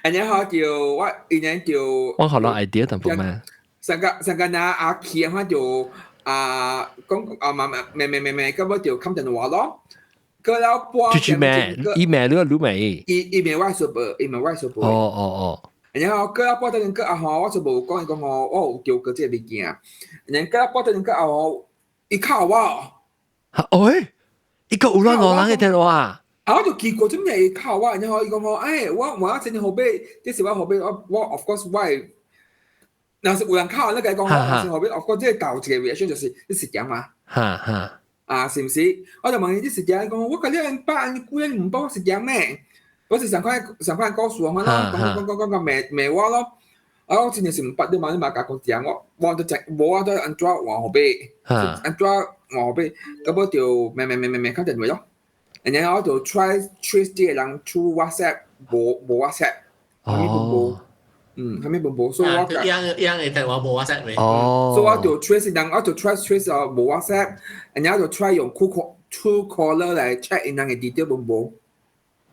然後叫我，然叫我好多 idea 但係咩？上個那阿奇嘅話就講咩，咁我就冚電話咯。個老婆。住咩 ？email 呢個錄未 ？email 外數部。哦。然後個老婆等陣個我就冇講我有叫佢即係物件。然後個老婆等陣個伊靠我。伊個有亂攞人嘅電話。我就奇怪做咩伊靠我，然後伊講我前年後背，即是我後背我 of course 我係，若是有人靠，你講我前後背 of course 即係導一個 reaction 就是你是點啊？是唔是？我就問你是點？講我嗰啲8個人唔幫我是點咩？我是想看告訴我們咯，講美我咯，我真係是唔捌你嘛，你嘛甲講講，我都安怎換後背，安怎換後背，咁我就咩看電話咯，然後我就 try trace 啲人 through WhatsApp，冇 WhatsApp，係咪冇？係咪冇？所以我樣嘅電話冇 WhatsApp 嘅，所以我就 trace 人，我就 trace 冇 WhatsApp，然後就 try 用 Truecaller 嚟 check 人嘅 detail 冇。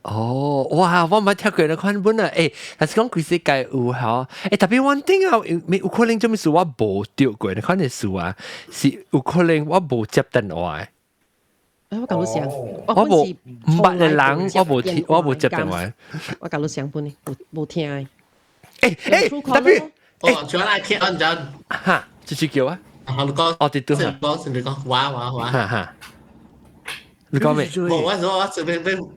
哦，哇！我冇聽過你款本啊，但是講佢世界有嚇，特別one thing啊，有可能做咩事我冇丟過，你看你事啊，是有可能我冇接電話。我搞到想，我冇唔捌嘅人，我冇接電話。我搞到想本呢，冇聽。特別，仲有嚟聽安陣嚇，直叫啊！好，你講，我哋都係講，你講，哇，嚇，你講咩？我準備。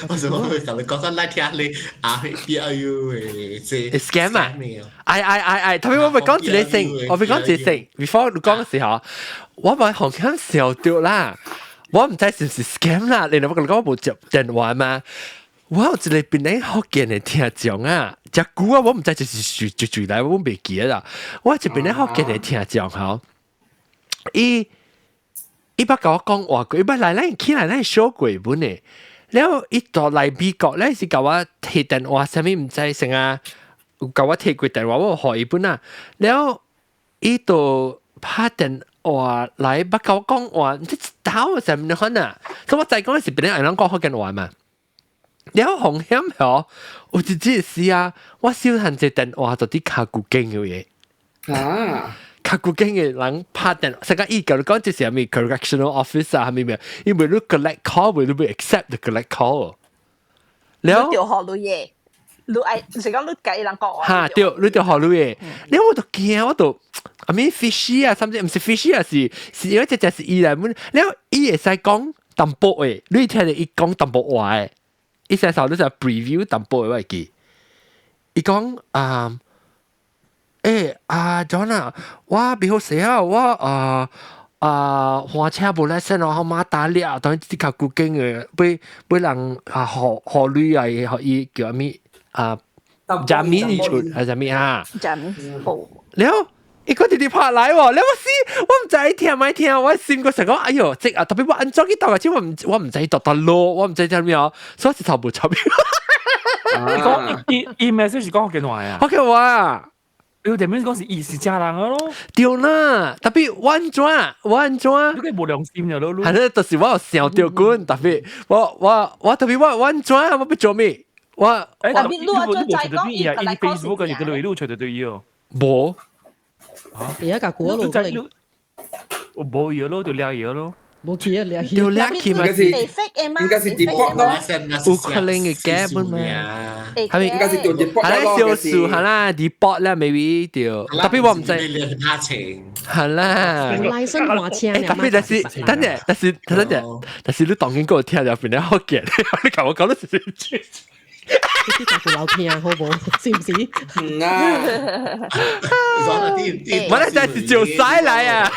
我想講佢同你講緊拉聽你BRU 即係 scam 啊！特別我咪講自己先，我咪講自己先。before 你講嘅時候，我咪紅啱笑掉啦。我唔知是唔是 scam 啦，你諗我講我冇接電話嘛？我有一個邊咧福建嘅聽眾啊，只股啊我唔知就是住嚟，我未記啦。我一邊咧福建嘅聽眾嗬，伊捌甲我講話過，伊捌來咱起來咱小過本誒。แล้วอีตัวไลบีเกาะแล้วสิกว่าเทดันว่าสามี唔知成啊กว่าเท過ดันว่า我學一本啊แล้วอีตัวพาดันว่า來捌甲我講話即係打我上面可能所以我再講嘅時別人係講福建話嘛แล้ว紅險嗬有一次是啊我小漢隻電話就啲卡古經嘅嘢卡古經嘅人拍電，成個依個你講就是係咪 correctional officer 係咪咩？因為你 collect call，會你會 accept the collect call。แล้ว你條學女嘢，你係成個你計人講話。嚇，對，你條學女嘢，然後我就驚，我就I mean fishy 啊，甚至唔是 fishy 啊，是有一隻是伊嚟本，然後伊會使講淡薄誒，你聽你伊講淡薄話誒，伊成日你就 preview 淡薄誒我記，伊講John 啊，我比好死啊，我花車無來先我媽打獵，當然啲靠古經嘅，俾人學女啊，學伊叫咩จามินชุดจามิฮะจามิโอ้แล้วอีกคนที่ผ่าน來喎，แล้ว我唔知聽咪聽，我先個成講，哎呦，即係特別我安裝啲豆嘅，即我唔知讀得咯，我唔知點樣，所以就頭部插。你講伊咩先是講福建話啊？福建話。有點樣講是伊是假人嘅咯，對啦，特別彎轉，你個無良心嘅咯，係咧，就是我有想到管，特別我特別我彎轉，我要做咩？特別你話再講伊個嚟 Facebook 嘅個女都出得對伊哦，冇，而家個古路嚟，我冇嘢咯，就掠嘢咯。冇企啊，掠要掠起咪是應該是 deport 咯，有可能嘅 gap 嘛，係咪？應該是叫 deport 咯，係啦，少數係啦 deport 啦 ，maybe 掉，特別我唔知，係啦，拉伸話車，特別但是你當然嗰個聽入邊咧好嘅，你求我講得少少。啲大個有聽好冇？是唔是？唔啊！我咧就係做晒嚟啊！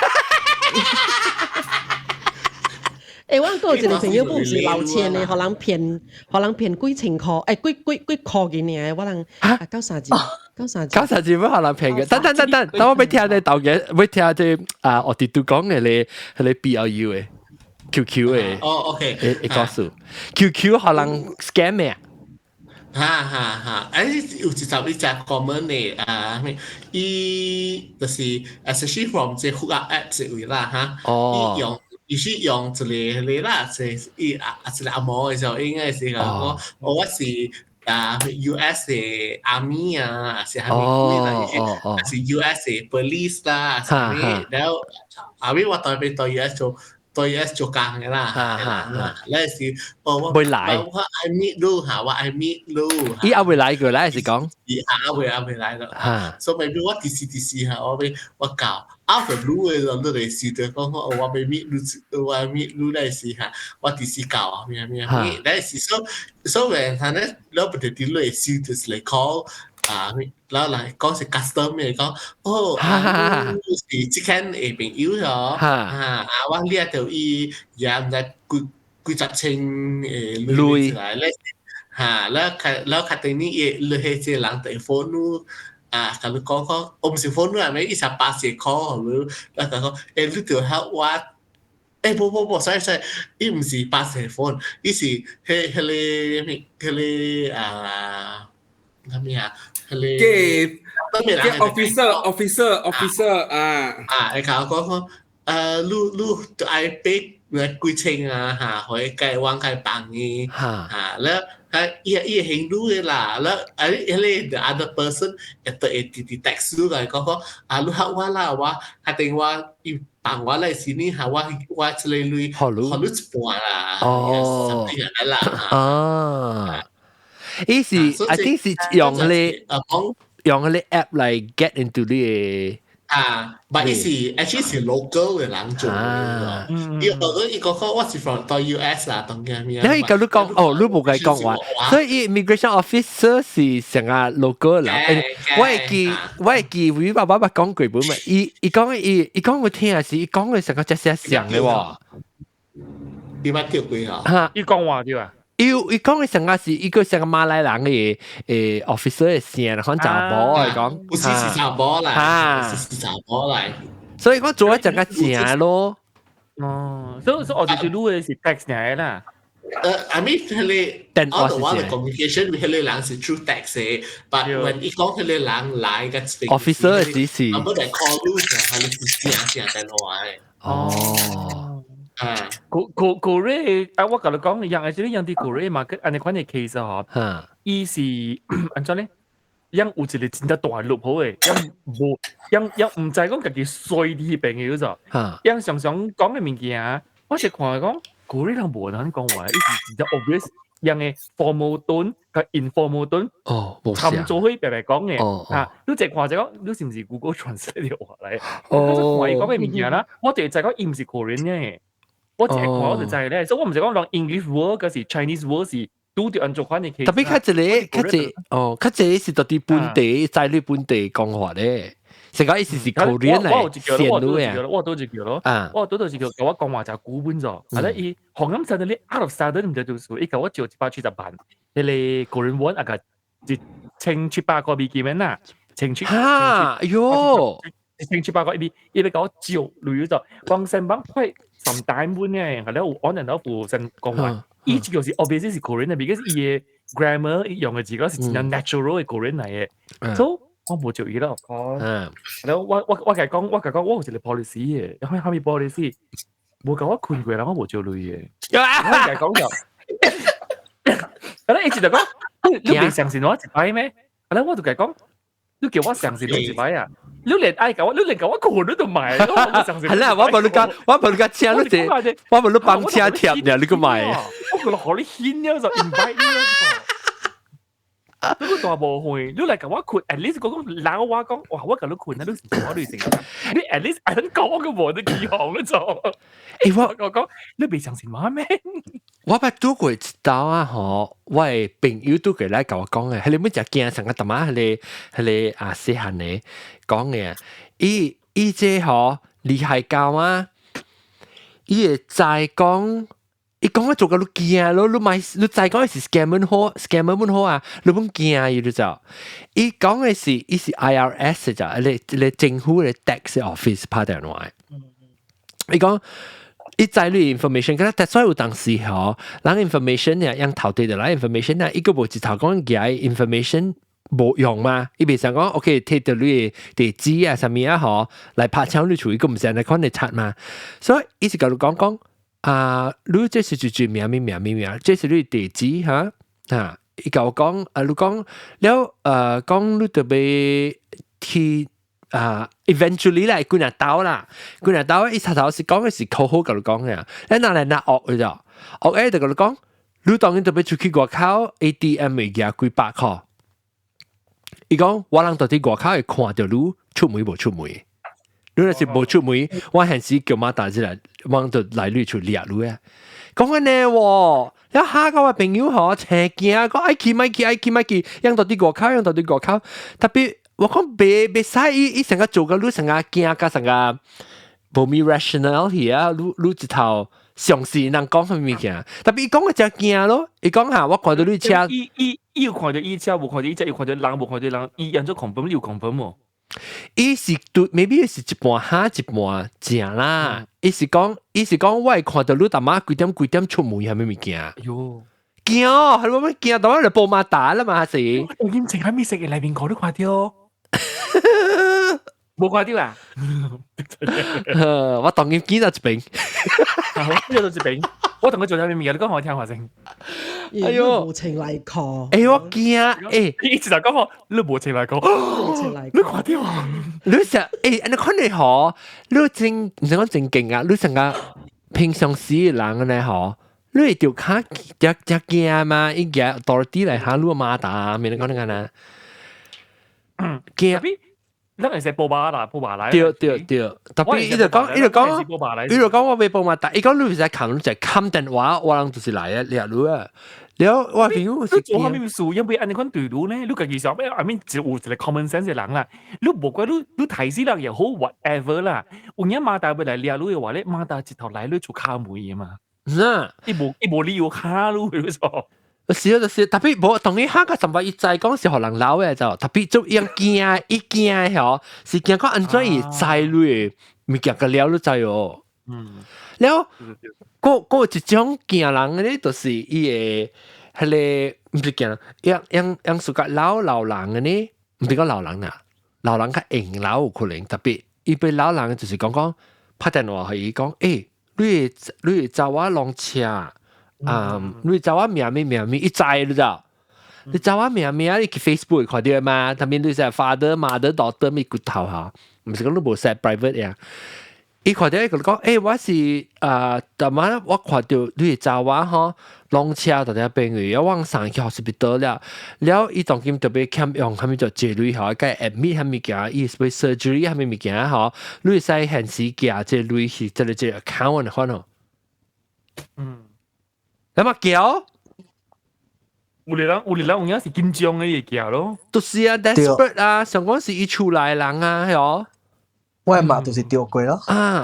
我嗰陣朋友不是留錢嘅，可能騙幾千塊，幾塊嘅呢？我能93字不可能騙嘅。等我俾聽你豆嘅，俾聽啲我哋都講嘅你 BLU 嘅 QQ 嘅。OK，你告訴 QQ 可能 scam 咩？有一集你只 comment 呢伊就是 especially from 即 hook up app 即位啦伊是用一個啦，即一個阿毛嘅時候，應該是講我是US 嘅 army 啊，是係咪啦？是 US 嘅 police 啦，係咪？然後後尾我代表對 US 做工嘅啦，咧是我會來，我 I meet 你嚇，我 I meet 你。伊阿會來個咧是講，阿會來咯，所以 maybe 我 DC 嚇，我教。out of blue 嘅人都嚟試到講我未 meet 你嚟試下，我第時教啊咩，嚟試所以人咧，攞不得啲嚟試就是嚟 call แล้ว嚟講是 custom 嚟講，是即間誒朋友咗，我呢條伊也唔知幾十千誒類嚟咧。嚇，แล้วคัตนี้เลยให้เจหลังแต่โฟนูkalau kau om si phone là mấy isa pa si call lu là kau lu tu ha wa bo sai im si pa si phone isi hele hele ke officer ไอ้เขาก็ลูตัวไอ้ปิ๊กเมื่อกุยเชงหาหอยไก่วางไก่ปังงี้แล้วอีเห็นรู้เลยล่ะแล้วไอ้the other person ตัวที่ text รู้เลยก็รู้ว่าล่ะว่าหาแต่ว่าอีปังว่าอะไรสินี่หาว่าจะเลยลุยเขารู้จักปัวล่ะsomething อย่างนั้นล่ะอีสิ I think 是用嗰啲 app 嚟 get into 啲嘢。but actually 是 local 嘅人做嘅。依個我是 from 到 US 啦，當然咩？你咁都講你冇計講話，所以 immigration officer 是成個 local 啦。我係記會爸爸講過本嘛，伊講我聽下是，伊講佢成個只寫上嘅喎。點解叫佢啊？伊講話啲啊？伊講嘅成個是一個成個馬來人嘅officer 嘅聲，可能查某嚟講，不是查某嚟，是查某嚟。所以我做一陣個正咯。所以我哋做嘅是 text 嚟啦。I mean 佢哋 all the while the communication 佢哋人是 through text 嘅 ，but when 伊講佢哋人來嘅 officer 只是，咁佢哋 call 路嘅，佢哋是正電話嘅。Korea 我甲你講，樣係啲Korea嘛，安尼款嘅 case 嗬，伊是安怎咧？樣有一個真正大路好嘅，樣唔知講家己衰啲朋友咋，樣常常講嘅物件，我是看講 Korea 人無人講話，伊是真正 obvious，樣嘅 formal tone 甲 informal tone，參做去白白講嘅，你直看就講，你是唔是 Google Translate 條話嚟？我係講嘅物件啦，我哋就講伊唔是 Korean 嘅。我淨係講我就係咧，所以我唔係講講 English word 嗰時 Chinese word 是都要按做翻嘅 case。特別佢這是到啲本地在你本地講話咧，成個意思是 Korean 嚟，線路嘅。我都就叫咯，我都就叫我講話就古本咗。係啦，伊紅咁實你 out of sudden 唔知做數，伊教我照170萬，你哋 Korean word 啊個1700個美金啦，1700喲。1700個伊俾我照類咗，講成班快sometimes 嘅，係咧有可能有附身講話，伊就是 obviously 是 Korean 嘅，because 伊嘅 grammar 用嘅字嗰是真係 natural 嘅 Korean 嚟嘅，所以我冇做伊啦，然後我講我係個 policy 嘅，有咩蝦米 policy？冇講我困過啦，我冇做類嘅，我係講就，係咧，一直就講，你未相信我一擺咩？係咧，我就係講。你叫我相信你一擺啊！你連愛搞我，你連搞我講你都買，我冇相信。係啦，我問你請你借，我問你幫車貼嘅，你個買。我講你學你牽咗就 invite 呢一個。你個大無會，你嚟搞我困 ，at least 講鬧我講，哇！我搞你困啊，你我對成，你 at least 係講嘅喎，你幾行咧就。我講你未相信我咩？我捌拄過一道啊！吼，我嘅朋友都過來甲我講嘅，係你每隻驚成個大媽係你細漢嘅講嘅，伊這吼厲害到啊！伊會再講，伊講我做個你驚咯，你再講是 scammer 好啊，你唔驚伊就就，伊講嘅是伊是 IRS 就，你政府嘅 tax office 拍電話，伊講。伊在你 information，咁但所以有當時吼，人 information 呢，用頭對的啦 information 呢，一個無一頭講嘅 information 無用嘛，伊袂想講 OK 摕到你地址啊，啥物啊吼，來拍槍你厝一個唔使來看你拆嘛，所以伊是甲你講你這是就名，這是你地址嚇伊甲我講你講了講你特別去。eventually 啦，幾日到啦，伊頭是講嘅是口好咁講嘅，你拿嚟拿惡嘅咋，惡誒就咁講，你當然特別出去外口 ATM 嘅嘢幾百塊，伊講我人到啲外口會看到你出門無出門，你若是無出門，我係時叫媽打起來，我就來你出掠你啊，講緊呢喎。有下個朋友嗬，斜鏡講愛去，讓到啲外口，特別。我講別使伊成個做個，你成個驚個成個無咪 rational 去啊！你一頭上司人講什麼物件，特別伊講個真驚咯。伊講下，我看到你車，伊有看到伊車，無看到伊車，有看到人，無看到人，伊人做confirm，有 confirm 喎。伊是對 ，maybe 是一半哈一半正啦。伊是講，我會看到你大媽幾點出門係咩物件？喲，驚哦，係咪驚？當然就報馬達啦嘛，是。我見淨喺美食嘅裏邊講都看到。冇看到啊！我當然見到一邊，見到一邊，我同佢做咗咩嘢？你講我聽下先。哎呦，無情嚟講，我驚，一直就講我，你無情嚟講，無情嚟，你看到啊？你成你看你好，你真唔使講正經啊！你成個平常時嘅人咧嗬，你條卡只驚嘛？一日到啲嚟下，你馬達，咪你講緊啊？驚。咱係食報馬啦，報馬來。對，特別伊就講我未報馬達，伊講你唔使冚，就係冚電話，我人就是來啊，你啊，了我朋友是做下咩事，因為安尼款對路咧，你家己想咩？I mean，就有一個 common sense 嘅人啦，你無怪你提示人又好 whatever 啦，有影馬達要來掠你嘅話咧，馬達直頭來你做卡妹嘅嘛，伊無理由卡你嘅錯。是，特別無同伊下個什麼一再講是互人鬧嘅就，特別就樣驚，一驚嗬，是驚講安怎伊在類物件個了你知哦。了，個一種驚人咧，就是伊個迄個唔是驚，樣屬個老人嘅呢，唔是講老人啊，老人較硬老有可能，特別伊被老人就是講拍電話互伊講，你找我弄車。你找我名，一知你知道？你找我名，你去 Facebook 看到嘛？他面對係 father、mother、daughter 咪骨頭嚇，唔是講你冇 set private 呀？伊看到一個講，我是但晚我看到你找我嗬，弄車到啲朋友，我上去 hospital 了，了伊當今特別欠用，係咪就借鐳嚇？該 admit 係咪件？伊是被 surgery 係咪物件嗬？你使現時寄借鐳去，即係借 account 可能。咁啊叫，有啲人有影是緊張嘅嘢叫咯，就是啊 desperate 啊，上嗰時伊出來人啊，係哦，我嘛就是掉過咯，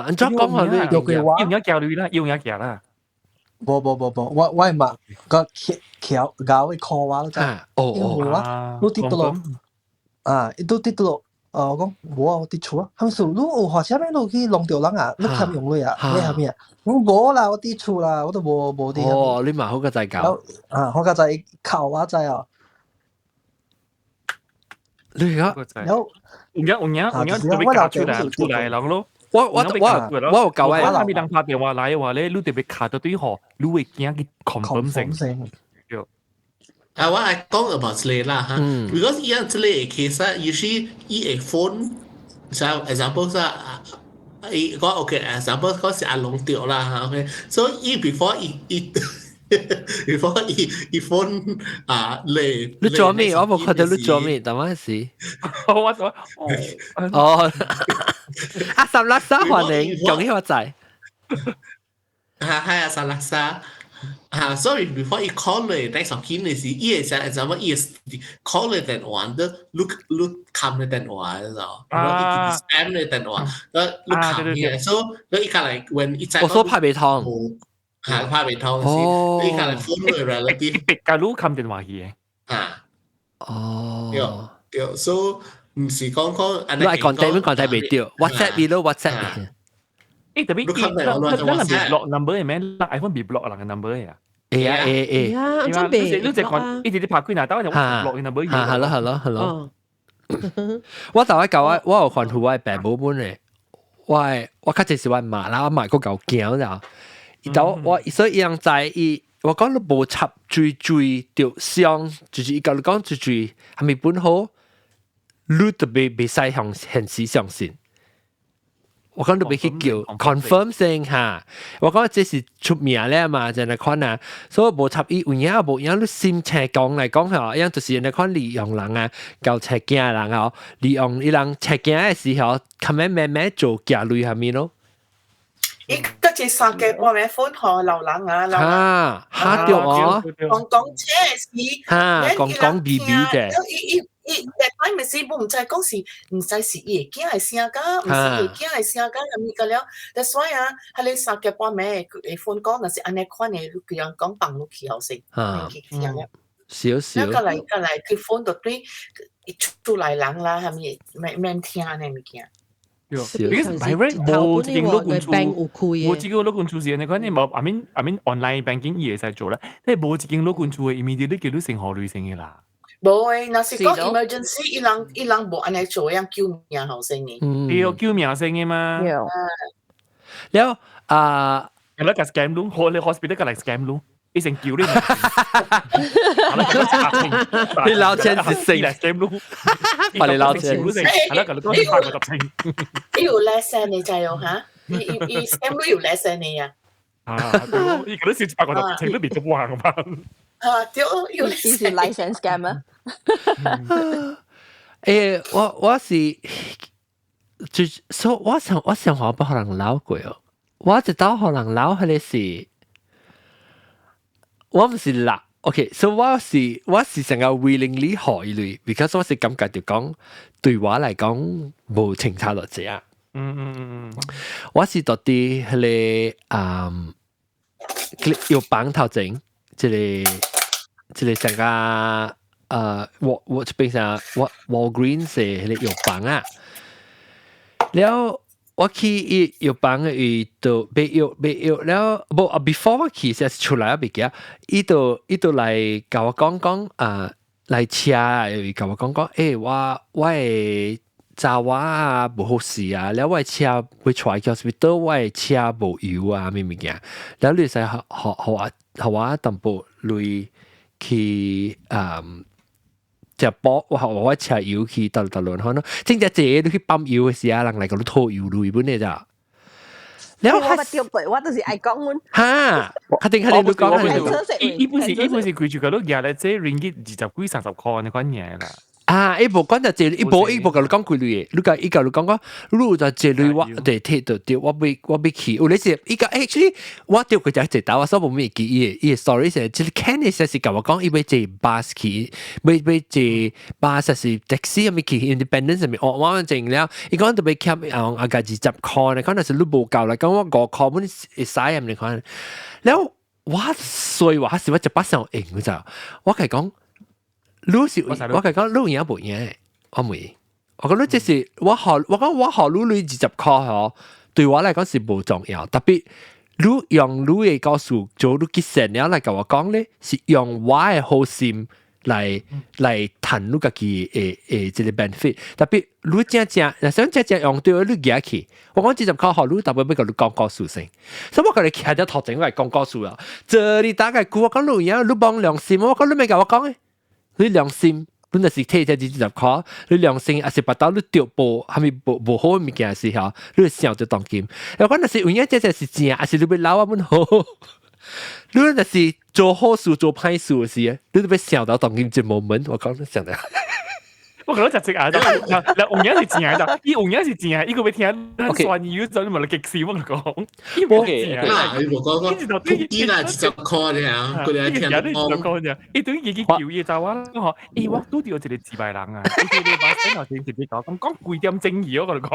你再講下你掉過話，要影叫你啦，要影叫啦，我嘛個橋搞嘅 call 話咯，真係，你跌到落，你都跌到落。我講我跌錯啊，係咪數？你有學車咩？你去弄掉人啊？你欠用你啊？你係咩啊？我啦，我跌錯啦，我都冇啲。哦，你咪好個仔搞。好個仔靠啊仔啊！你而家有特別卡出來人咯。我有教啊。我咪人打電話來嘅話咧，你特別卡到對河，你會驚佢 confirm 性。what I talk about today lah, because yang today case usually a phone, so example okay, example kau si along tiok lah, okay. So before phone 你做咩？我冇看到你做咩，但係是我做三拉沙歡迎，講起我仔。係三拉沙。Sorry, before you call the next of kin is example is call the 電話的 look 冚嘅電話咯，然後 spam 嘅電話，look 冚嘅，所以一個嚟 when 一陣，我說怕未通，係怕未通先，一個嚟 phone 嘅 relative，別個 look 冚電話嘅，對，所以唔是講，你係講題未掉 ，WhatsApp 你咯 WhatsApp。特別咱別 block number 係咩？iPhone 別 block 人嘅 number 呀？你真別，你只看，一直拍幾拿刀，就 block number。係咯。我頭一舊我有看到我病冇本咧，我較就是我媽啦，我媽個夠驚啦。我所以樣在我講你無插最條箱，就是伊講你講最係咪本好？你特別未使向現實相信。我講到俾佢叫 confirm 聲嚇，我講這是出名咧嘛，就係看啊，所以無插伊有影無影，你先斜講嚟講嚇，樣就是人哋看利用人啊，搞斜鏡人嚇，利用伊人斜鏡嘅時候，咁樣慢慢做假類下面咯。伊個只三個半暝分河流人啊，流人嚇掉我，講車時，講 BB 嘅。但咪是唔知講是唔知是夜驚係聲噶，唔是夜驚係聲噶，咁咪個了。That's why 啊，係你3個半暝你分講，那是安尼款嘅，佢樣講放落去後先，佢聽嘅。少。個嚟佢分到對出來人啦，係咪免聽呢物件？Because冇自己攞管處，冇自己攞管處時，你講你冇I mean online banking 嘢使做啦，你冇自己攞管處嘅 immediately 叫到成何類型嘅啦。冇誒，那是講 emergency，伊人冇安尼做，樣救命後生嘅。要救命先嘅嘛。แล้วแล้วกับ scam ลุง你 hospital กับอะไร scam ลุง一成叫你，你撈錢是成 scam ลุง，把你撈錢，係啦，咁你講你8個10成，你有 lesson 你就有嚇，你 scam 都有 lesson 你啊。依個都少8個10成都變咗橫嘛。對，有 lesson。是 license scam 啊？我是就所以我想話不可能撈過哦，我直到可能撈係是。我唔是辣 ，OK， 所以我是成個 willingly 學一類 ，because 我是感覺就講對我嚟講冇清差落隻啊。我是到啲係要綁頭整，即係成個我這邊上Walgreens 係要綁啊，แล้ว我去藥房嘅度買藥แล้วbefore 我去先出來別嘅，伊度嚟甲我講嚟車啊，又甲我講我嘅查我啊無好事啊，แล้ว我嘅車會出來叫 hospital， 我嘅車無油啊咩物件，แล้ว你使學我淡薄類去就波我車油去到輪可能，正只你去ปั๊ม油嘅時候，人嚟個都拖油類本嚟咋。แล้ว我มาเที่ยวเปิดว่าตัวสิไอ้กล้องมัน肯定都講一般是貴住個都廿咧，即係 ringgit 20幾30塊你講嘢啦。一部講就借，一部個講幾類嘅，你講依個你講你就借類我哋睇到掉，我俾去，有你是依個 actually 我掉佢就借到，我所冇咩記憶，sorry 成，即係 Candice 是同我講，伊要借 bus 去，要借 bus 是 taxi 咪去 Independence 咪，我正了，伊講就俾 cap 啊價20塊，你講那是你冇夠啦，講我5塊本會使咁你講，แล้ว所以話是我就把上贏嘅咋，我係講。你是我講你有冇嘢？我冇。我覺得即是我講我學你20塊嗬，對我嚟講是冇重要。特別你用你嘅告訴做你結成了嚟同我講咧，是用我嘅好心嚟談你自己誒即個 benefit。特別你正想用對你寄去，我講20塊學你特別要同你講告訴先。所以我講你徛咗頭前我係講告訴啊，這裡大概我講你有你幫良心，我講你未同我講嘅。你良心本來是睇只20塊，你良心還是把到你掉步，係咪無好嘅物件時候，你想就當金。有可能是永遠這是正，還是你要撈啊本好。你若是做好事做歹事嘅時，你都要想到當金一 moment， 我講你想得。我覺得就直啊，嗱，紅嘢是正啊，依紅嘢是正啊，依個俾聽算要就你咪嚟極少我講，依個正啊，你冇講講，依嗱20塊咧嚇，佢哋係聽講，依對依叫嘢就話啦，我都掉一個自敗人啊，你把聲頭先直接講貴點正義我講，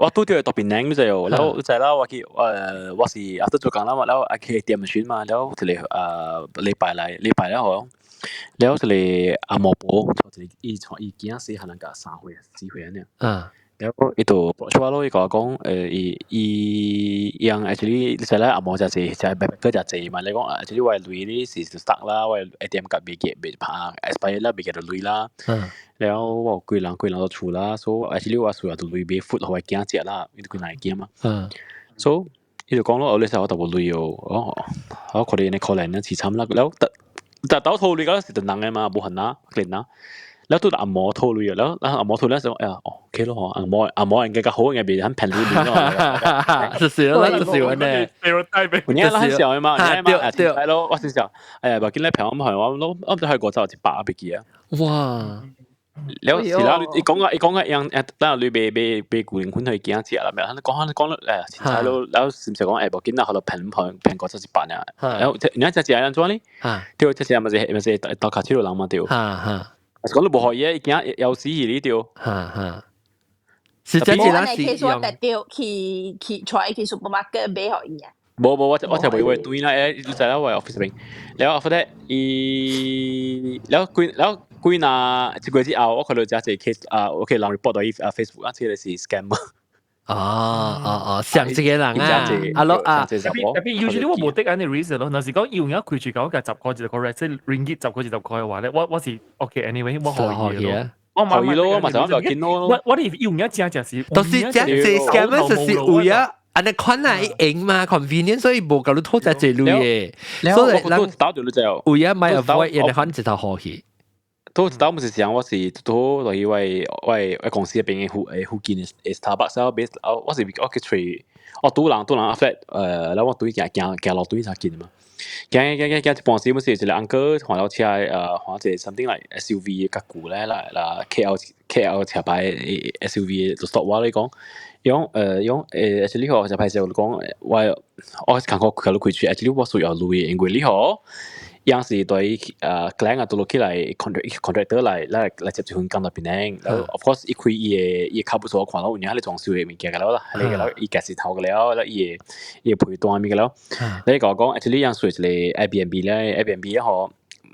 我都掉係特別靚嘅就，แล้ว就係啦，我是阿都做緊啦嘛，แล้ว阿佢點選嘛，แล้ว就嚟禮拜咧好。แล้ว就嚟阿毛婆，就嚟伊件死可能隔3歲4歲呢。แล้ว伊度出話咯，伊講伊樣 actually 就咧阿毛就係佢就係嘛，你講 actually 為累呢是 stuck 啦，為 ATM 卡未拍 expire 啦，未記得累啦。แล้ว我貴人都出啦，所以 actually 我需要到累俾 food 可以驚食啦，呢個難驚嘛。所以伊度講咯，我呢時候就累哦，我佢哋呢可能呢遲慘啦，แล้วแต่到套你嗰時就能嘅嘛，冇痕啦，練啦，แล้วตัว阿嬷套你แล้ว阿嬷套แล้ว就OK 咯，阿嬷人嘅好嘅邊喺平路邊咯，就是呢，本來啦時候嘛，係咯，我先時候，不見你平安係我都去過就100筆記啊，哇， แล้วสิแล้วอีก講嘅樣等你被固定款去見一次啦，咪講前仔แล้ว是唔是講誒無見到後來蘋果就是辦啊，然後你睇只係安怎呢？對，只係咪是到卡車路人嘛對，講你無可以啊，見有時呢對，是真係啦，是用特掉去出去 supermarket 買可以啊。冇，我就會對啦，你就係啦，我 office 邊，然後 after that แล้วกุยนาที่กูที่เอาว่าคนเราจะเคสโอเคลอง report 到Facebook 啊，這個是 scam 上這個人啊咯特別 usually 我冇得緊嘅 reason 咯，嗱是講要而家佢住講嘅10塊就個 即係 ringgit 10塊就10塊嘅話咧，我是 OK anyway 我可以咯，我可以咯，咪就咁見咯，我哋要而家正是，都是正是 scam 就是為啊，安尼款來用嘛 convenient， 所以冇搞到拖在這類嘅，所以人打掉你就為啊買 avoid 人哋款就頭可以。都知道唔是想我是都落去為公司入邊嘅附近嘅 Starbucks 啊，我是我去吹，我拄人 affect แล้ว我對行落對才見嘛，行一半時，唔是一個 uncle 換到車換隻 something like SUV 嘅股咧啦 KL 車牌 SUV 就 stop 我嚟講，用actually 我就拍攝講我感覺佢開始 actually 我需要路嘅，因為呢個。樣是對client 啊，到落起嚟 contractor 嚟接住佢工作邊咧，แล้ว of course อีคุยอีเข้าไปสู่ความแล้วเนี่ยให้裝修嘅物件嘅แล้ว係嘅แล้วอีแกสิ頭嘅แล้วอี陪伴咪嘅แล้ว你講 actually 樣隨住嚟 Airbnb 咧 Airbnb 一號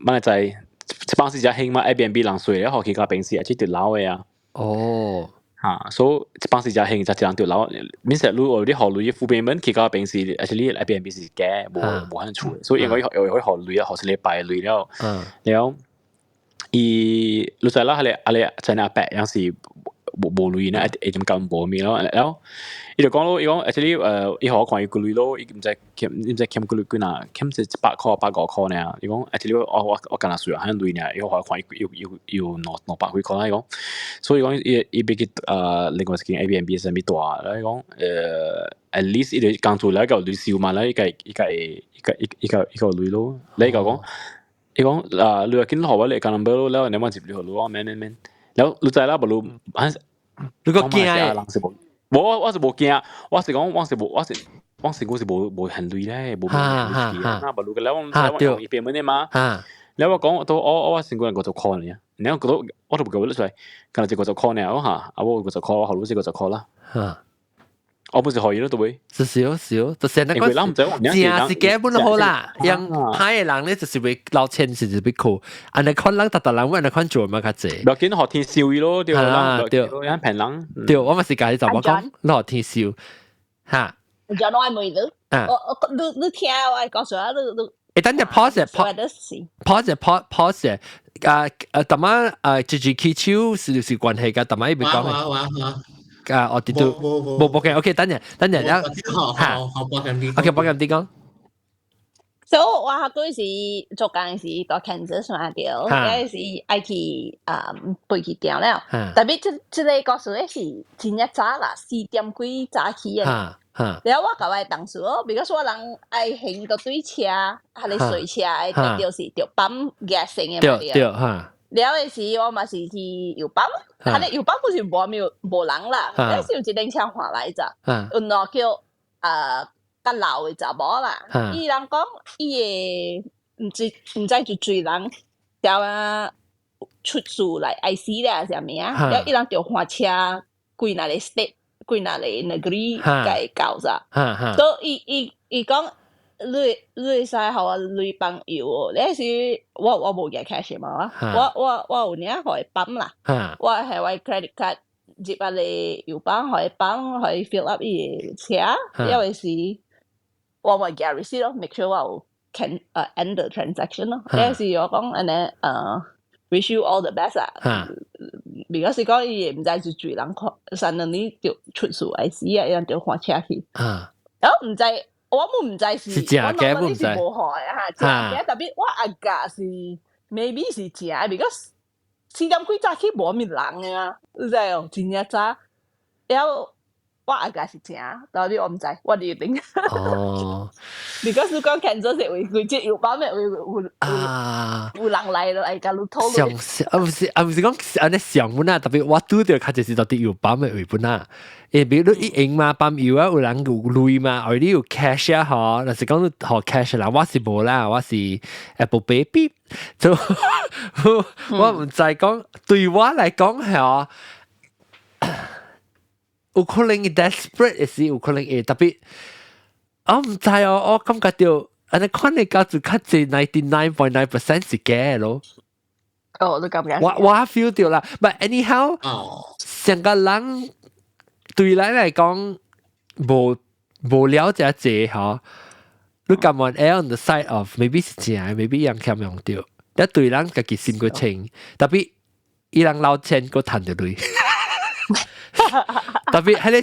乜就一般時就興嘛 Airbnb 人隨一號佢個平時係即條樓嘅啊所以一般時就興就兩條樓面實路我啲學女副邊門佢個平時 actually Airbnb 是嘅冇可能出所以應該學女啊學是禮拜女แล้วอีรู้จักแล้วอะไรใช่นะแปะยังสิบ่ลุยนะไอ้จำกัดบ่มีแล้วอีเดี๋ยว講咯อี講 actually อี學看อี個女咯อี唔知欠個女幾哪欠是8塊8塊呢อี講 actually 我跟他說還女呢อี學看要攞8塊啦อี講所以講อี俾另外一間 Airbnb 上面大แล้วอี講at least อี哋剛做แล้ว個女少嘛แล้วอี個女咯แล้วอี個講อี講你話見到我嚟個 number 咯แล้ว你มาจีบ你好咯แม่แล้วรู้ใจแล้วบ่รู้你個驚我是冇驚我是講我是冇很累咧冇那บ่รู้กันแล้ว我一邊門的嘛แล้ว我講到我成個人個就 call 你啊你講到我都唔夠得出來咁就個就 call 你啊嚇我個就 call 好多時個就 call 啦我本是可以咯對唔對少就是那個正是基本都好啦樣歹嘅人咧就是會撈錢是會扣安尼款人特人會安尼款做嘛較濟唔要緊學天笑伊咯對啦對有平人對我咪是教你就我講你學天笑嚇就我係妹子你聽我講說你等陣 pause 特晚自己起手是關係㗎特晚一邊講我哋都冇嘅 ，OK， 等陣啦，嚇 ，OK， 幫緊啲講。所以我嗰時做緊時到 Kansas 嘛掉，嗰時愛去飛去掉了，特別即個告訴你是真一早啦，4點幾早起嘅。然後我甲我同事哦，比如說人愛行個對車，係你水車嘅，就是條泵 gas 嘅嘛掉。了嘅時我嘛是去油泵，佢哋油泵好似冇人啦，嗰時有一輛車換來咋，原來叫較老嘅查某啦，伊人講伊個唔知就追人，條出事來 IC 咧係咩啊？了伊人就換車，歸那裡 state， 歸那裡 negeri 嘅搞咋，所以伊講。你會使學我女朋友哦，那時我冇嘅 cash 嘛，我有呢可以泵啦，我係我 credit card 接下嚟油泵可以泵可以 fill up 啲車，因為是我冇嘅 receipt 咯 ，make sure 我 can end the transaction 咯，那時我講安尼wish you all the best 啊，because 講伊唔知就最人可能你就出事係死啊，人就換車去，然後唔知。我冇唔知是正嘅，我是冇害啊！正嘅特別我阿家是 maybe 是正，because 4點幾早起冇咩人啊，你知哦，真一早，然後我阿家是正，但係我唔知，我哋定。哦。because 你講 Kansas 係會佢即係把咩會人嚟咯，係假如討論。唔是講安尼上本啊，特別我拄着較就是到底有把咩為本啊？比如你用嘛，辦有啊有人有類嘛，或者有 cash 啊嗬，但是講你學 cash 啦，我是無啦，我是 Apple Baby， 就我唔知講對我嚟講係有可能係 desperate 嘅事，有可能係特別，我唔知哦，我感覺到安尼看你教就較濟 99.9% 是假嘅咯。哦，都咁嘅。我 feel 到啦 ，but anyhow， 成個人對你嚟講無了解這嗬，你咁樣 on the side of maybe 是正 ，maybe 人欠用到，但對人家己心個情，特別伊人撈錢個賺到對。特別係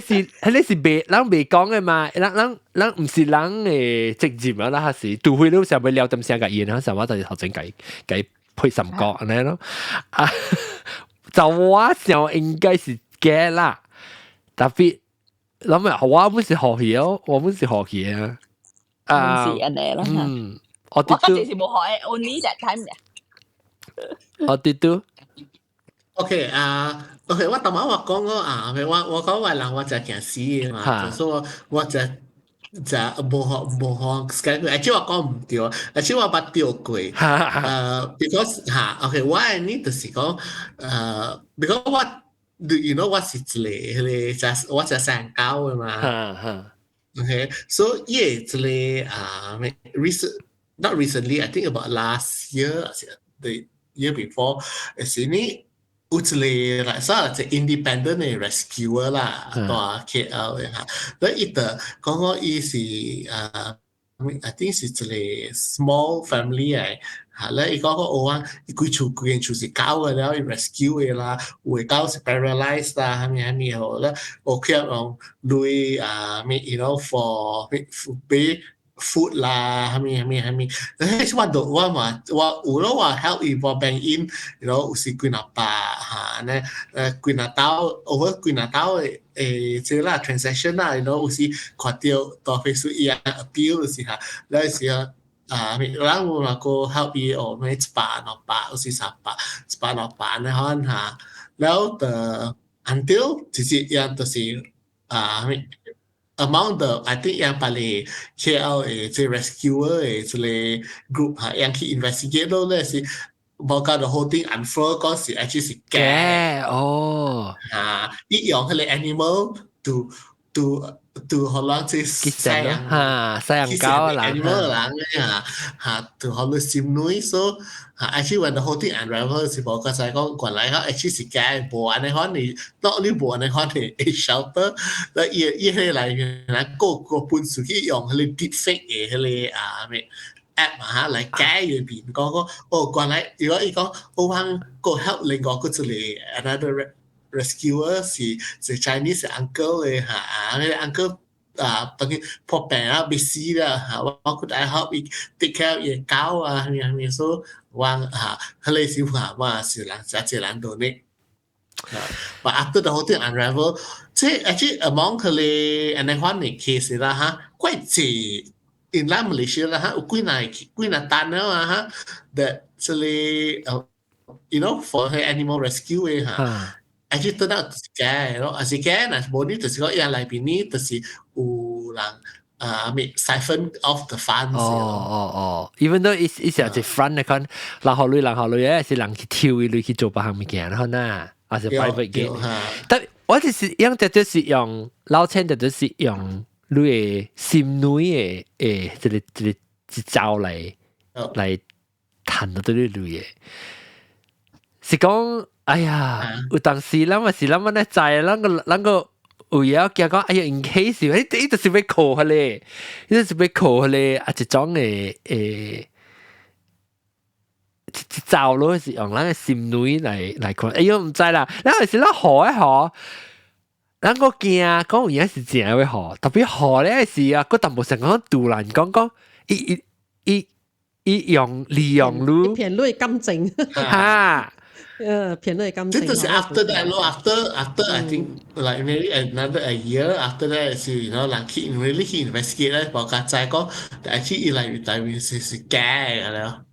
是別人未講嘅嘛，人唔是人嘅直接啊啦，係除非你成日聊咁聲嘅嘢，嗰時我就頭先計配什角咁樣咯。就我想應該是假啦，特別諗下我本是學嘢哦，我本是學嘢啊。唔是人哋咯。我嗰陣時冇學 ，only that time 嘅。我哋都。OK OK， 我頭晚我講嗰我講話人我就驚死嘅嘛，所以我就冇學 Skype，actually 我講唔對，actually 我捌掉過，because OK， 我係呢就是講because 我 you know 我是一個我就上高嘅嘛，OK， so 一個not recently，I think about last year， the year before， 是呢。有一個like即 independent 嘅 rescuer 啦，大 KL 嘅嚇，咁伊就講伊是I think 是一個 small family 嘅嚇，咧伊講伊規間厝是狗嘅，然後伊 rescue 嘅啦，有嘅狗是 paralyzed 啦，係咪好咧？我佢用類you know for pay food 啦，係咪？我嘛，我有咯，我 help 伊幫 bank in， 然後有時幾廿百嚇呢，幾廿刀 over 幾廿刀誒，即啦 transaction 啦，然後有時看到到 Facebook 伊啊 appeal 時嚇，有時人有嘛個 help 伊哦，咩100有時300呢可嚇，然後的 until 其實伊就是among the I think yang paling KL 即 rescuer 即個 group yang去 investigate 咯咧是冇搞到 whole thing unfold 嗰時 actually 是假哦伊用佢哋 animal to 可能即細人狗啦 animal 人嘅to 可能心女 so actually when the whole thing unravel 是冇個細講原來actually 是假冇安尼可能 not only 冇安尼可能 shelter แล้ว伊迄個嚟原來個本事去用佢哋 deepfake 嘅佢哋咩 app 嚇嚟假入邊講原來如果伊講我幫個 help 另外個一個 another rescuer 是 Chinese uncle 嘅嚇，嗰啲 uncle 等於破病啊，被死啦嚇，我佢哋 help 伊 take care 嘅狗啊，係咪？所以我嚇，佢哋是話嘛是人，實際人度呢。But after the whole thing unravel， 即係 actually among 佢哋安尼款嘅 case 啦嚇，怪濟 in Malaysia 啦嚇，有幾耐單啦嚇，that 即係you know for her animal rescue 嘅嚇。actually turn out 是假嘅咯，是假嗱，無呢就是講伊內邊呢就是有人siphon off the funds。even though 伊是一 front 嚟講，人學女咧是人去跳伊類去做別項物件啦，嗱，還是 private game。但我就是用就是用撈錢，就是用你嘅心女嘅一招嚟談到啲類嘅，是講。哎呀，有當時咱嘛是咱們咧知，咱個有嘢驚講，哎呀 ，in case， 伊就是要靠佢咧，伊就是要靠佢咧，一種嘅一招咯，是用咱嘅心女來看，哎喲唔知啦，咱係是咱學一學，咱個驚講有嘢是真會學，特別學咧是啊，個淡薄成講杜蘭講伊利用你，片類感情嚇。骗你感情。這就是 after that 咯，after I think like maybe another a year after that 是然後人去 really 去 investigate 咧，報家再講，actually 伊來台面是假嘅了。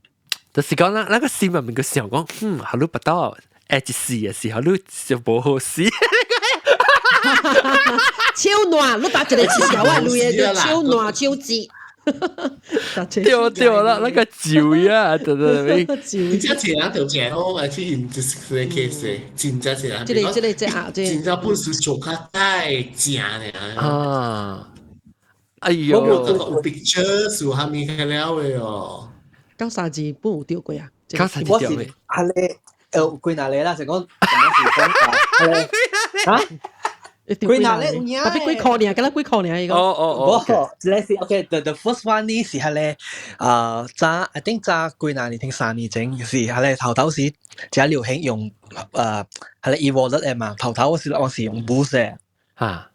就是講那個新聞面個時候講，好你不到一時嘅時候，你就冇好事。超暖，你打一個小啊，類嘅超暖超節。對啦，那個酒呀，對。真正一人就正咯，而且唔就是個 case，真正一人。這啊，真正本事做較太正咧。啊，哎呦，有 picture 數下面嘅了嘅哦。九三字本有丟過啊？九三字丟咩？係咧，歸納你啦，就講啊。幾哪咧？特別幾箍呢？咁啦，幾箍呢？依個。哦。let's see. Okay, the first one 呢是係咧，早 I think 早幾哪年定3年前是係咧頭時只流行用係咧 e-wallet 嘅嘛，頭我是用 Boost 嘅。嚇。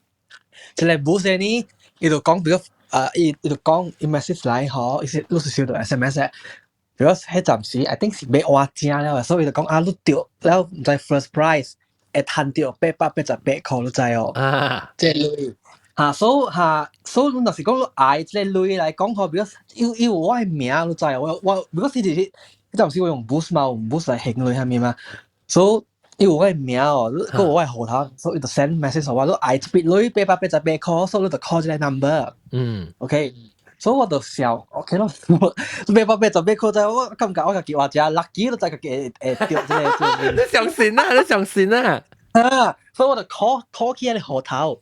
即係 Boost 呢，伊就講比較伊就講 message 來嗬，伊是錄少到 SMS 嘅。比較喺暫時 I think 是俾我正啦，所以就講錄掉แล้ว唔知 first prize。會賺到888塊，你知哦？即係類所以若是講愛即係類來講，比較有我嘅名，你知我如果是暫時我用 Boost 嘛，用 Boost 嚟行類下面嘛，所以有我嘅名哦，個我嘅號頭，所以就 send message 我，你愛特別類888塊，所以你就 call 呢個 number。OK。所以我就笑 ，OK 咯，888塊就我感覺我家己話只 lucky 都就家己會掉之類。你上線啊！所以我就 call 起嚟號頭，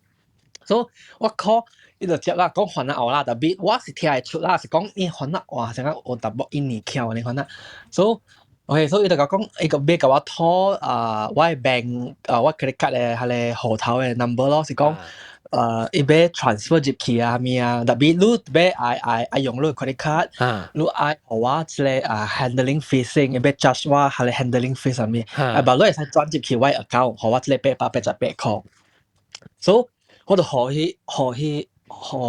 所以我 call 伊就接啦，講還啦我啦，特別我是聽得出啦，是講伊還啦，哇，成個我特別印尼橋你還啦，所以 OK，所以伊就講伊個俾我拖我係 bank 我 credit card 嘅係咧號頭嘅 number 咯，是講。伊要 transfer 入去啊咩啊，特別你要愛用你 credit card，你愛互我即個handling fees，伊要 charge 我係 handling fees 上面，啊不，你會使轉入去我 account，互我即個888塊，所以我就互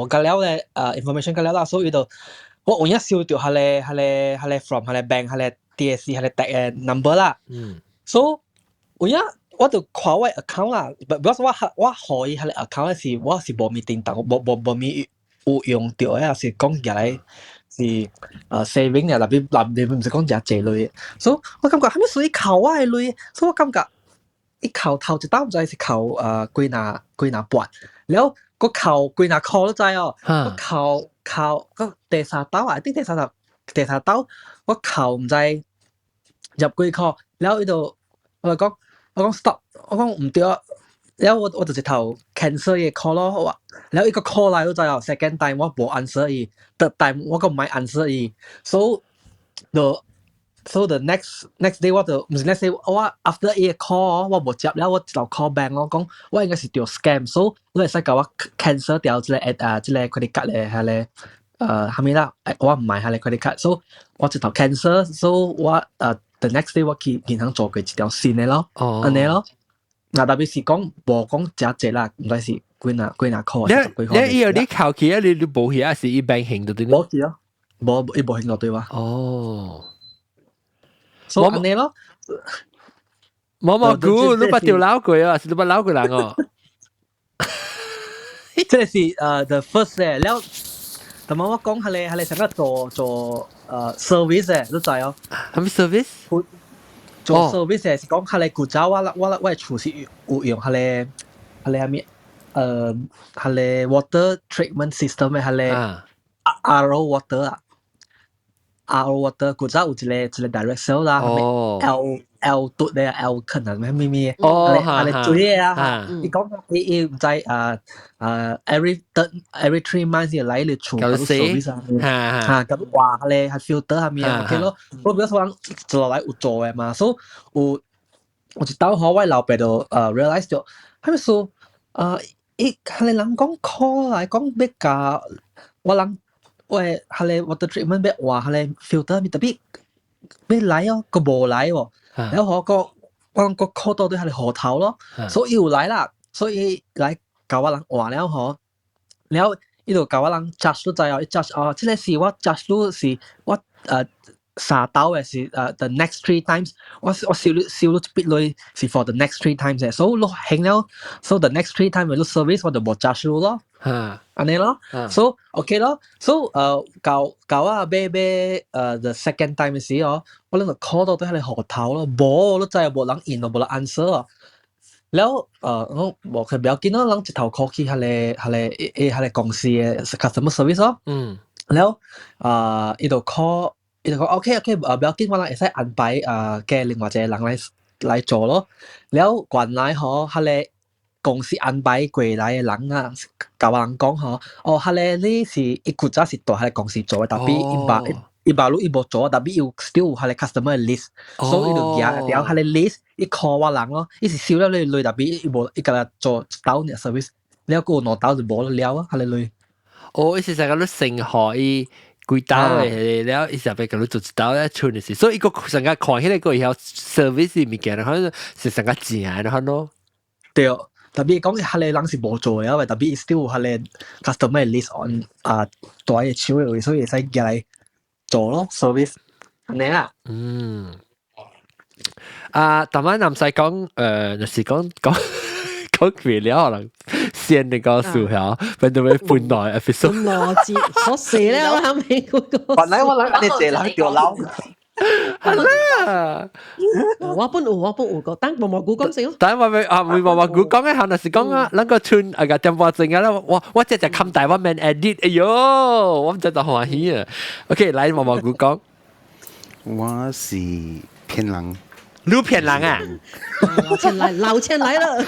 個了咧information 個了啦，所以就我有影收到係咧 from 係咧 bank 係咧 DSC 係咧 tag 嘅 number 啦，所以有影。我就看我 account 啦，比如說我可以喺 account 是我是無咪叮當，無咪有用到嘅，是講入來是saving 嘅，特別唔是講只借類嘅，所以我感覺係咪屬於靠我嘅類，所以我感覺一靠頭一單唔知是靠幾哪半，然後個靠幾哪箍都知哦，我靠個第三刀啊，啲第三刀我靠唔知入幾箍，然後呢度我就講。我講 stop， 我講唔對，然後我就直頭 cancel 嘅 call 咯，然後一個 call 嚟都知哦 ，second time 我冇 answer 伊 ，third time 我個唔係 answer 伊 ，so the next day 我就唔是 next day 我 after 伊個 call 我冇接，然後我就 call bank 我講我應該是掉 scam， so 你會使教我 cancel 掉即個credit card 咧係咧係咪啦？我唔係係咧 credit card， so 我直頭 cancel，so 我the next day 我去銀行做過一條新嘅咯，安尼咯。嗱，特別是講無講只啦，唔知是幾哪箍。你以後你考起啊，你冇去啊，是一般行到對？冇去啊，冇行到對哇。哦，所以安尼咯。冇估，你把條撈過啊，是你把撈過人哦。即係是the first 咧，แล้ว แต่มาว่า講係你成日做service 嘅，都知哦。係咪 service？ 做 service 係講係你古早我廚師有用係咩？係你 water treatment system 嘅係你 RO water 啊 ，RO water 古早有一個 direct sale 啦，係咪 L 嘟咧 L 坑啊咩咩，係你做嘢啊？你講你唔知every 3 months 要嚟你廚嗰啲 service 啊，咁話係 filter 係咩啊 ？OK 咯，我比較想做落嚟有做嘅嘛，所以我一到後我老爸就realize 咗，係咪說係你人講 call 嚟講咩㗎？我人喂係你 water treatment 咩話係你 filter 特別咩嚟哦，個冇嚟喎。然後我個 call 到都係河頭咯，所以要嚟啦，所以嚟教我人話了嗬，然後呢度教我人 judge 都就有 judge 哦，即係是我 judge 都是我3刀嘅是the next 3 times， 我燒咗必類是 for the next 3 times 嘅，所以落興了 ，so the next 3 times 嘅 service 我就冇charge咯，安尼咯 ，so OK 咯 ，so 舊啊買the second time 嘅時候，我哋就 call 到都係你學頭咯，冇我都真係冇人應，冇人 answer 咯。แล้ว我บอกเคยเบลกินเนาะหลังจากเขาคิดอะไร公司嘅 customer service 咯แล้วอี度 call โอเคเบลกินว่าเราจะอันไปแก另外一個人來做咯แล้ว原來เขา公司安排過來嘅人啊教人講佢呢是一個早是對佢公司做嘅，特別一baru一冇做，特別要 still 佢 customer list， 所以就佢佢 list 一 call 我人咯，一時少咗你累特別一冇一個做刀嘅 service， แล้ว個攞刀就冇了啊，佢累。一時成個都成何伊幾刀嘅，แล้ว一時被佢做一刀咧出嚟時，所以一個成個看起來個以後 service 物件可能是成個正嘅咯。對，特別講佢人是冇做嘅，因為特別 still 佢 customer list on 袋嘅手嘅，所以使叫嚟做咯 service， 你啦。但係男仔講就是講佢了可能先你個數下，變到佢本來 episode。邏輯好死啦！我係咪嗰個？原來我諗你這人掉撈。係啦，我本有個，等毛毛菇講先咯。等我毛毛菇講嘅後，那是講啊，那個村個電話正啊啦，我只看台灣man edit， 哎呦，我真係歡喜啊。OK，來毛毛菇講，我是騙人。你騙人啊！撈錢來了，撈錢來了。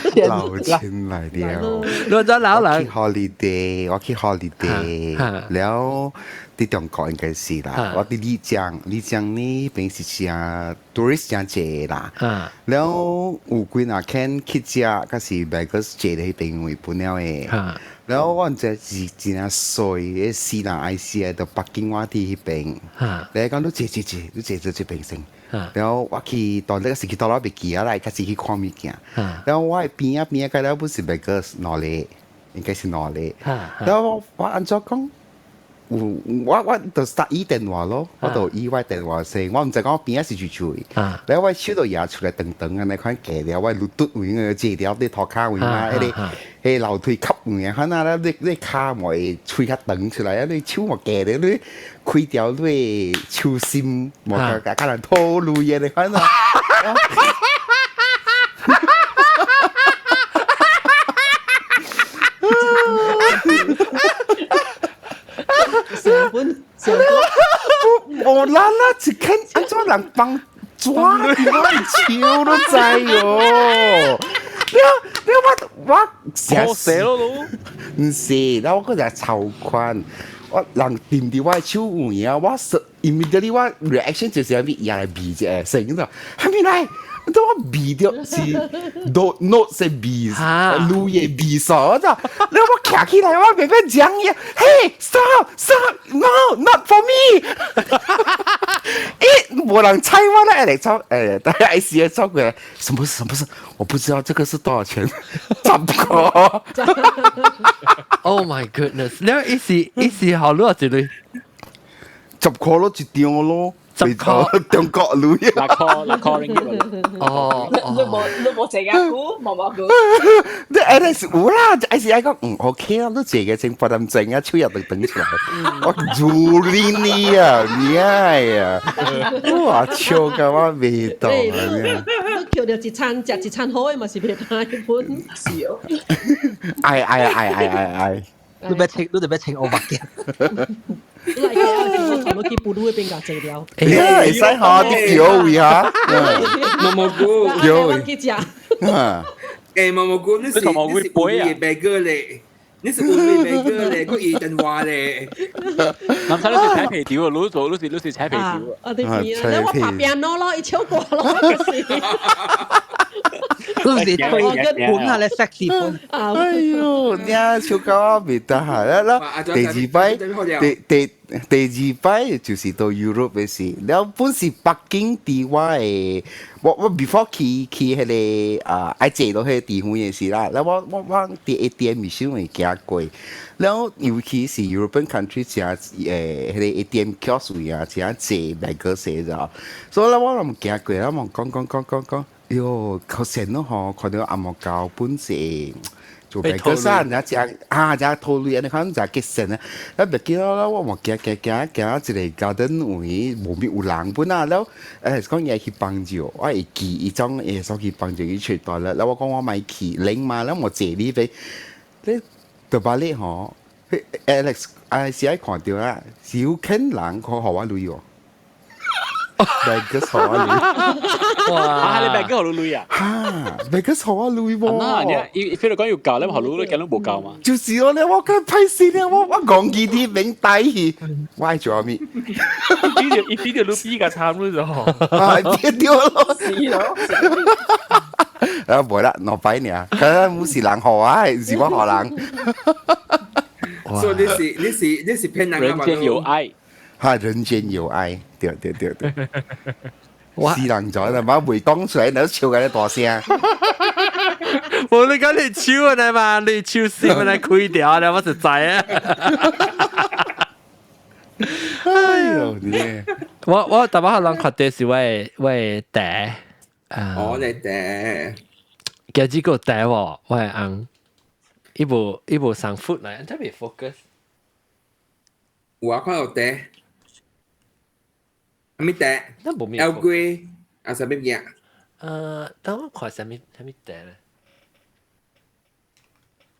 攞咗撈人。我去 holiday， แล้วที่中國應該是啦。我啲麗江呢邊是只 tourist 正濟啦。แล้ว有幾那間去食，嗰是 Vegas 濟喺邊位本了誒。แล้ว我唔知是真係衰，是那 IC 喺度北京話啲邊。你講都濟邊先。แล้วว่าขี่ตอนแรกสิขี่ตอนเราไปกี่อะไรก็สิขี่ความมีเกี่ยแล้วว่าปีนี้ก็แล้วบุษเป็นก็นอเล應該是นอเลแล้วว่าอันจะ講ว่า就start อี電話咯我就意外電話聲我唔知講邊是住แล้วว่า手到嘢出來等啊你看幾條ว่า路途遠嘅這條啲拖卡遠啊迄樓梯級遠看啊你卡咪吹卡等出來啊你手咪幾條你開條你手心冇可能拖路嘢你看啊我啦只看安怎人幫抓你我超都知哦我寫咯都唔是แล้ว我ก็จะ超寬我人掂啲我手換嘢我 immediately 我 reaction 就是係咩嘢嚟啫成咗係咪嚟都我避掉是 not 是避路嘢避咗咋แล้ว我企起來我俾佢講嘢 hey stop no not for me 冇人猜我咧嚟抽大家試下抽佢什麼事我不知道這個是多少錢10個Oh my goodness แล้ว一時好多之類10個咯一張咯中國女6個 ringgit 你冇食啊股毛毛股你係有啦係係講OK 啊都這個正不咁正啊超入嚟等出來我做呢啲啊咩啊哇超㗎我味道啊叫到一餐食一餐好嘅嘛是別太本是哦你別請我白嘅嚟嘅我同佢布魯嘅邊個借掉使下啲叫位嚇毛毛菇叫位毛毛菇你是烏嘅白哥咧你是烏嘅白哥咧佢一電話咧諗睇你是踩皮條啊你是踩皮條啊我哋知啊你我拍邊咯一超過咯嗰時推嘅本係你 sexy 本哎呦你超級味道係啦第二擺第二擺就是到 Europe 嘅事，แล้ว本是北京地話誒，我 before 去迄個愛坐到迄個地方嘅事啦，แล้ว我啲 ATM machine 會行過，แล้ว尤其是 European country 只迄個 ATM kiosk 啊，只坐買個寫咗，所以咧我唔行過，我講，喲，好神咯嗬，看到阿莫教本是。做白個山啊，只套路人，你看就結成啊，แล้วแบบกี้แล้วว่าหมอแกจะได้การ์เด้นอุ้ยหมูมีอุหลังปุ่นน่ะแล้วก็ยังขี่ปังจิ๋วว่าขี่อีจ้องสองขี่ปังจิ๋วอีชุดต่อแล้วว่าก็ว่าไม่ขี่เล้งมาแล้วหมอเจนี่ไปเนี่ยตัวบาเล่หอAlex 試下看到啦，小傾人佢學話女喎。Vegas 好啊女，哇！你 Vegas 好女啊？哈 ，Vegas 好啊女喎。嗱，你菲律賓要教，你學女都講冇教嘛？就是我咧，我梗批線咧，我講幾啲名底去，歪咗咪？一啲就都逼個慘咗就，啊，掉咯，死咯。啊，冇啦，落擺呢，佢冇是人學啊，是我學人。所以你是騙人人間有愛。哈，人間有愛，對，是人咗啦，嘛未講出來，你都笑緊啲大聲。我你講你笑啊，你嘛，你笑笑你開掉你，我實在啊。哎呦你，我大把可能確定是喂爹，哦你爹，叫這個爹喎，喂昂，一部上 foot 嚟，特別 focus。我看到爹。咪爹，那冇咩。有貴啊？什麼嘢？等我看什麼爹咧？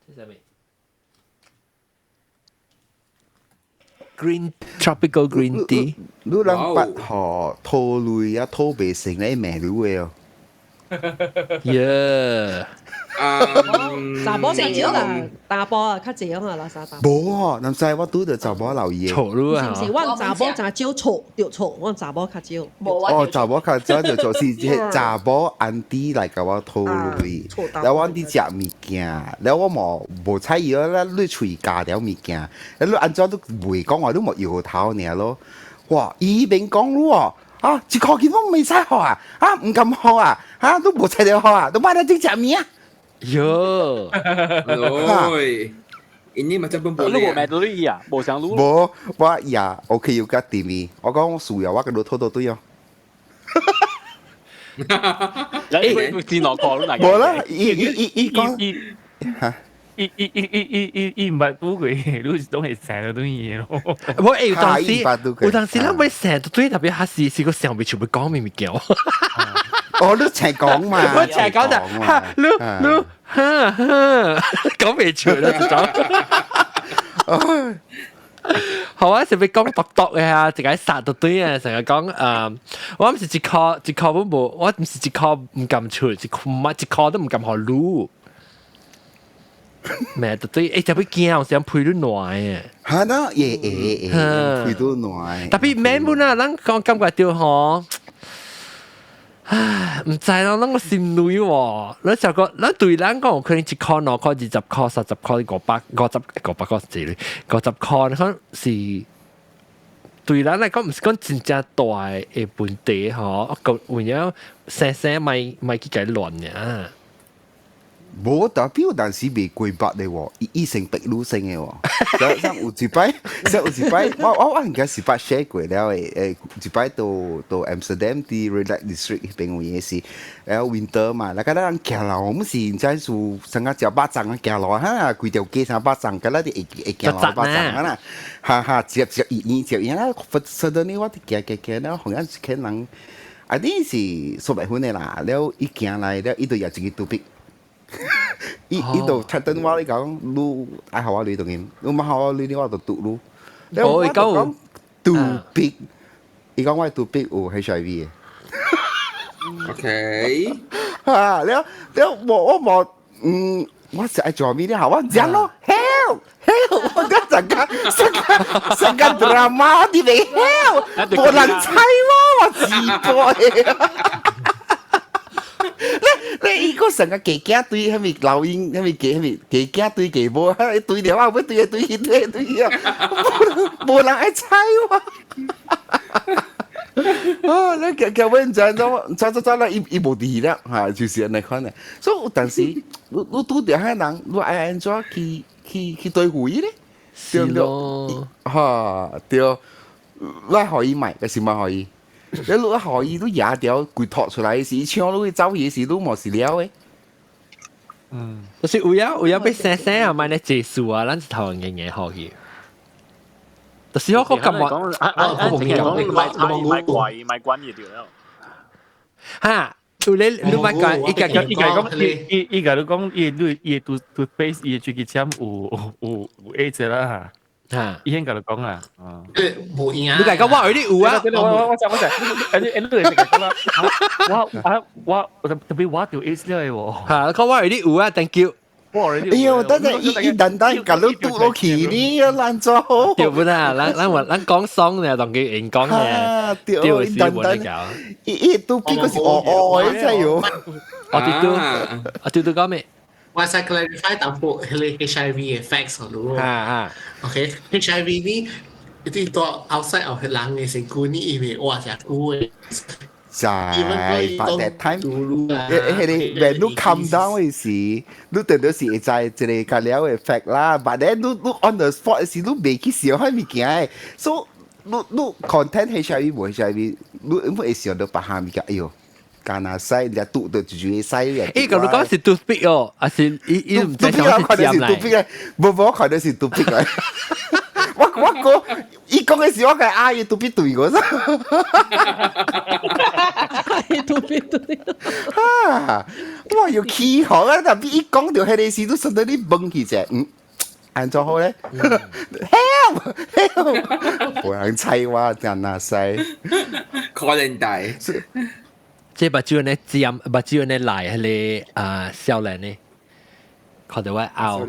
即係什麼 ？Green tropical green tea。你諗八號套類啊，套未成咧咩料嘅哦？Yeah。查波較少啦，打波啊較少啊，垃圾打。冇啊，南西我拄着查波留意。錯咯啊！是唔是？我查波真少錯，對錯，我查波較少。哦，查波較少就做是查波安迪嚟甲我套類，แล้ว我啲食物件，แล้ว我無猜伊啦，你喙加條物件，你安怎都袂講話都冇搖頭呢咯。哇！伊邊講咯喎，啊，一箍錢我未使學啊，啊唔敢學啊，啊都無猜到學啊，都買得整食物啊。Yo, ini macam pun boleh. Lu mau main dulu iya, mau sang lu. Bo, wah iya, oke juga timi. Aku kan suya, wah kedua todo tuh ya. Jadi mesti nongkrong lu lagi. Boleh, i con. Hả? 唔係估佢，都係成日都嘢咯。我有當時咧，咪成日都特別下試個上面全部講咪叫。我都齊講嘛，我齊講就哈，嚕講未出啦，就好啊，成日講獨獨嘅啊，直接殺到堆啊，成日講我唔是一箍都冇，我唔是一箍唔敢出，一箍都唔敢學嚕。咩都對，就會驚，想配到耐啊！係啦，配到耐。特別咩本啊，咱講感覺到嗬，唉，唔知咯，咱個心累喎，咱就個，咱對咱講可能一箍、兩箍、20箍、30箍、500箍字咧，50箍，你講是對咱嚟講，唔是講真正大嘅問題嗬，個為咗細咪去解亂嘅。冇代表，但是未過百嘅喎，伊成壁路性嘅喎。像有一擺，我應該是把 share 過了誒，一擺到 Amsterdam 啲 Red Light District 嗰邊嘅事，然後 winter 嘛，嗱，嗰啲人行路，我們是唔知數成個隻巴掌啊行路哈，規條街上巴掌，嗰啲會行路巴掌啦，哈，接伊啦，實在呢我哋行啦，好像是可能，啊啲是數百分嘅啦，แล้ว一行嚟แล้ว一度有自己杜壁。伊度特登話你講，你愛學我女同佢，你唔學我女，你我就讀你。我講杜壁，伊講我杜壁有 HIV 嘅。OK。啊，แล้ว我冇，我是愛做咩咧？我講咯 ，hell，我講成個 drama 啲嚟 hell，冇人猜喎，我自播嘅。你依個成個幾家對，係咪老鷹，係咪幾家對幾波，一對了啊，唔對啊，冇人愛猜喎。啊，你叫問陣走啦，伊無地啦，嚇，就是安尼款嘅。所以但是你拄着迄人，你愛安怎去對付伊咧？是咯，嚇，對，你愛互伊買，還是唔互伊？你如果互伊，你野條鬼拖出來時，搶你走嘢時，你冇事了誒。就是有要寫寫啊，買啲技術啊，咱是頭人嘅嘢可以。就是我咁話，買貴買關嘢掉啦。嚇，你買貴，依家都講，伊都 face 伊最近簽有 A 隻啦嚇，伊應該都講啊，冇影啊！你講我有啲有啊，我你講啦，我特別我條 A 之類喎，嚇，講我有啲有啊 ，thank you。哎呦，等陣伊等等，甲你拄落去呢，難做。對不啦？咱講爽咧，當佢硬講嘅，對是冇得搞。伊都邊個是嘅真係我對講咩？我再 clarify 淡薄迄個 HIV 嘅 facts 咯。OK HIV 呢，啲多 outside of 人嘅身軀呢，因為哇只久嘅。在 but that time 迄個 when you calm down 嘅時，你定到是會知一個較了嘅 fact 啦。but then 你 on the spot 嘅時，你未去想迄物件嘅，所以你 content HIV 無 HIV， 你會想到別項物件，哎呦，干那西你拄到就會西嘅。誒，咁你講是 toothpick 哦，還是伊唔知想是尖嚟？冇看到是 toothpick 嚟。我講，伊講嘅時，我係阿姨 toothpick 對我啫。啊！我要起行啊！特別一講到迄個時，都順到你崩起隻，安怎好咧 ？Help！ 冇人猜我真那西，可能大。即係把蕉呢尖，把蕉呢來迄個少年呢，看到我拗。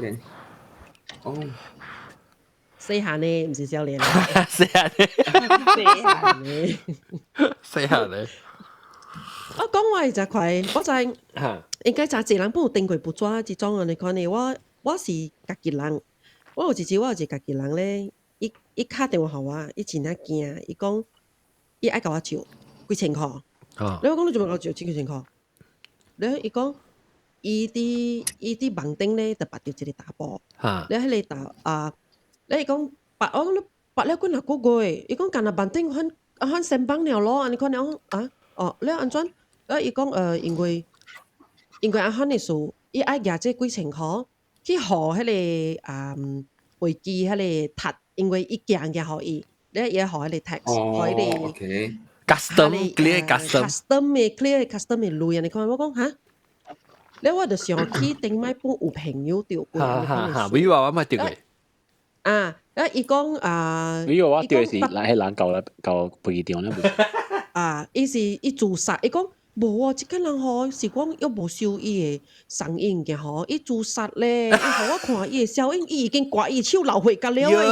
哦。細下呢，唔是少年。細下呢，細下呢。我講我係就係，我就係應該就係人幫我定佢不抓這種啊！你看呢，我是家己人，我有一次我有一個家己人咧，伊打電話給我，伊真係驚，伊講伊愛甲我借幾千塊，你我講你做乜我借幾千塊？你伊講伊啲網頂咧就拔掉一個打波，你喺你打啊！你講拔我講你拔了幾廿個月，伊講干那網頂很成幫了咯，你看你講啊哦，你安怎？伊講因為阿漢嘅事，伊愛夾這幾千塊去學迄個飛機迄個塔，因為伊夾互伊，你伊學迄個 tax， 學迄個 custom clear custom 嘅類啊！你看我講嚇，你我就想去頂擺幫有朋友調過，你話我咪調過啊！伊講你話我調是來喺冷舊飛機場咧。伊自殺，伊講無啊，即個人吼是講又無收伊個聲音嘅吼，伊自殺咧，伊互我看伊個聲音，伊已經掛伊手流血甲了，伊互我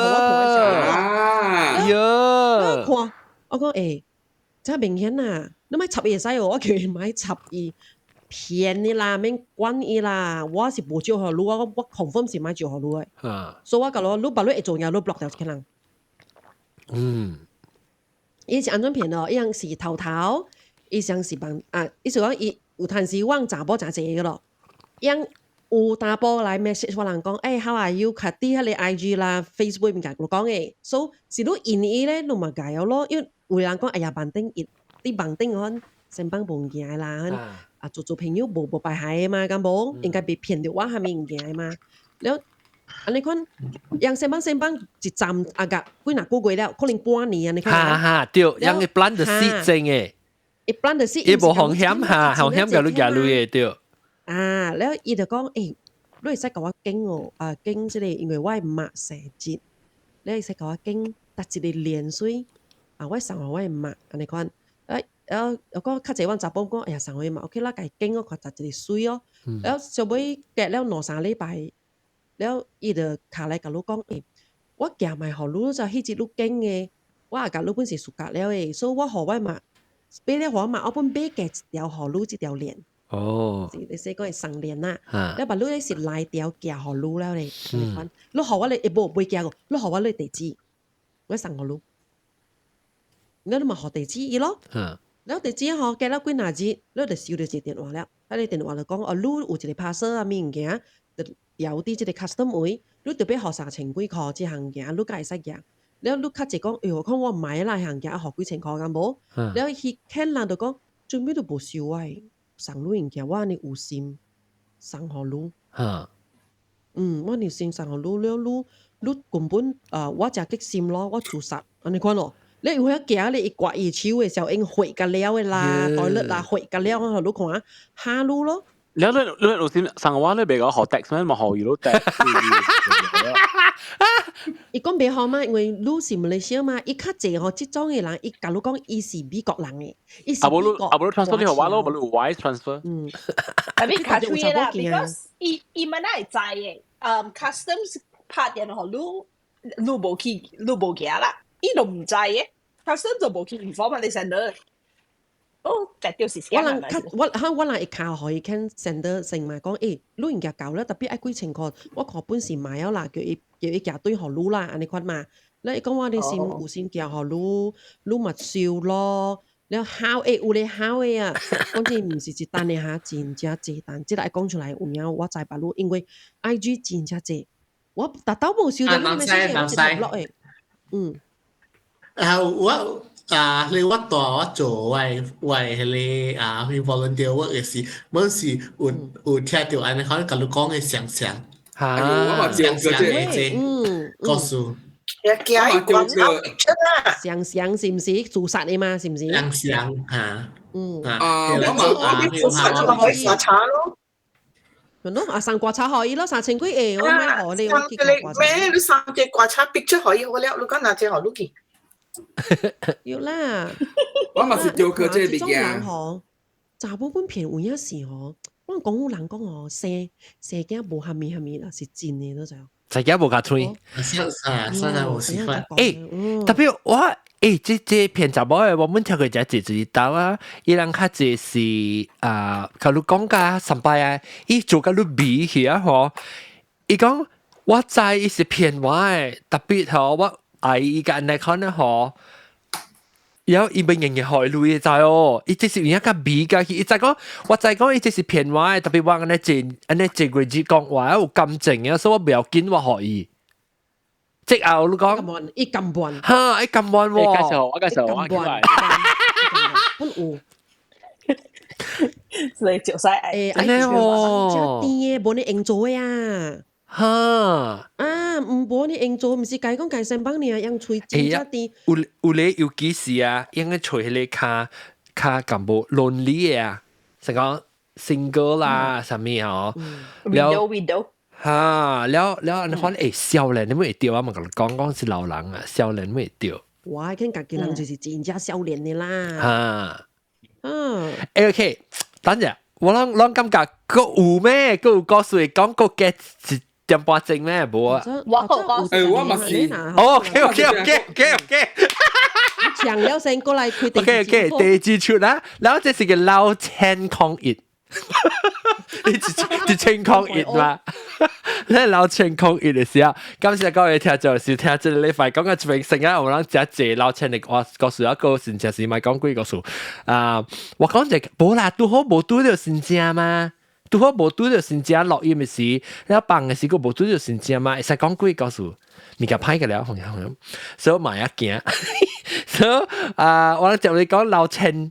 看伊我看，我講真明顯啊，你咪插伊使哦，我叫伊咪插伊，騙你啦，免管伊啦，我是無招互你，我 confirm 是咪招互你嘅，所以我甲你把你會做嘢，你 block 掉一個人。伊是安怎騙哦？伊樣是頭，伊像是幫伊就講伊有陣時往查甫真濟個咯。伊樣有查甫來 message 我人講，how are you？ 佢啲迄個 IG 啦、Facebook 唔甲我講嘅，所以是你因伊咧，你嘛解咯。因為有人講，哎呀，網頂啲網頂可成幫物件啦，做朋友無敗害嘛，咁無應該被騙到我係咪物件嘛？แล้วอันนี้คนยังเซบังจิตจำอากาศกุยหนักกูกุยแล้วเขาเลี้ยงป้อนนี่อันนี้ค่ะเดี๋ยวยังไอ้ plant the seed จริงไอ้ plant the seed ไอ้บ่ห้องแฮมห้องแฮมกับลูกยาลุยเดี๋ยวแล้วอีเดี๋ยวก็ด้วยใส่กับว่าเก่งเก่งสิเลย因為我係馬生節แล้วใส่กับว่าเก่งตัดสิเลยเรียน所以我上我係馬อันนี้คนแล้วก็ข้าใจว่าจะป้องก็สั่ง我馬 OK 啦ไก่เก่งก็ขอตัดสิเลยซุยแล้วสมัยแกแล้วหนอ3禮拜แล้ว伊就卡來甲你講，我夾埋互你就迄隻你經嘅，我也甲你本是熟格了誒，所以我互我嘛，俾你互我嘛，我本買嘅一條互你一條鏈。哦，你說講係生練啦，你把你是來條寄好路了咧，你學我你唔會寄個，你學我你地址，我生好路，你咪學地址咯，然後地址學寄咗幾哪日，你就收到隻電話了，啊你電話就講你有一個 parcel 啊物件，就有啲即個 custom 位，你特別學3000幾塊隻項件，你該會使寄。แล้วลูกค้าจะ講我看我買啦行嘅學幾千塊咁冇，แล้ว佢看啦就講最尾都冇收位，上路人嘅話你有心上好路，我你先上好路了，你根本我就激心咯，我做實，你看咯，你如果一行你一刮一手嘅時候，應會㗎了嘅啦，袋率啦會㗎了，我你看下路咯。แล้วเรา先สั่งว่าเลยเบก็ขอแท็กซ์มั้ยมาขออยู่แล้วแท็กซ์伊講袂好嘛，因為你是馬來西亞嘛，伊較濟吼，即種嘅人，伊假如講伊是美國人嘅，伊是美國。阿無你 transfer 你好話咯，無你 wise transfer。啊，你卡出嘢啦 ，because 伊咪係在嘅，customs part 人吼，你無去啦，伊都唔在嘅 ，customs 就無去 inform 你 sender。哦，但係是我人會卡可以看 sender 成嘛講，你人家搞啦，特別愛幾千塊，我看本事買咗啦，叫伊寄對好路啦，安尼款嘛。你講我哋先有先寄好路，你咪收咯。แล้ว好有咧好嘅啊，講真唔是一單嘅嚇，真正濟單，即係講出來有影我知把路，因為 IG 真正濟，我達到冇收到咩咩嘢，我係落嘅，你我做你去 volunteer work 嘅時，嗰時有聽到安尼可能甲你講嘅想象，我嘛做嘅告訴。想是唔是做實嘅嘛？是唔是？想我嘛可以刮茶咯。咯，上刮茶可以咯，3000幾我買好你我記刮茶。咩？你3隻刮茶逼出可以好了，你講哪隻好你記？要啦，我嘛是做過這物件。查某本片有影是吼，我講有人講吼，生囝無蝦米啦，是真嘅都就。生囝無甲吹，特別我這片查某誒，我們聽過只字知道啊，伊人較濟是甲你講甲上擺啊，伊做甲你比去啊吼，伊講我知伊是騙我誒，特別吼我。伊個安尼可能吼，然後伊咪日日害累就哦，伊即是而家比較，伊就講，我就講伊即是騙我，特別我安尼正句子講話有感情嘅，所以我唔要緊我可以。即後你講，伊咁笨，嚇，伊咁笨喎。我介紹，我嚟。你做晒安尼喎，啲嘢冇你應做嘅啊。唔無你應做，唔是解講解成幫你啊，用吹真正啲。有咧有幾時啊？應該吹迄個較咁無lonely啊，成講 single 啦，啥物哦。widow 嚇，了安可能少年你會掉啊？咪講是老人啊，少年會掉。哇，見家己人就是真正少年嘅啦。OK， 等陣我諗感覺個有咩？個有告訴你講個嘅點半正咩？冇啊！我嘛是。OK。搶了先過來決定。OK， 第二支出啦，然後這是個撈千抗熱，你千抗熱嘛？你撈千抗熱嘅時候，今次各位聽就是聽這禮拜講嘅最成日有人只借撈千力，我告訴一個先正是咪講幾個數我講就冇啦，都好冇都就先正嘛。拄好無拄着先正錄音嘅時，然後放嘅時個無拄着先正嘛，會使講幾個數，物件歹個了，紅紅，所以買一件，所以我就你講撈千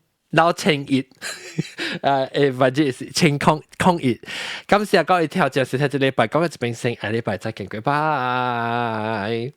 熱，或者是千抗熱，今次各位聽就是睇這禮拜講嘅一邊先，下禮拜再見，拜拜。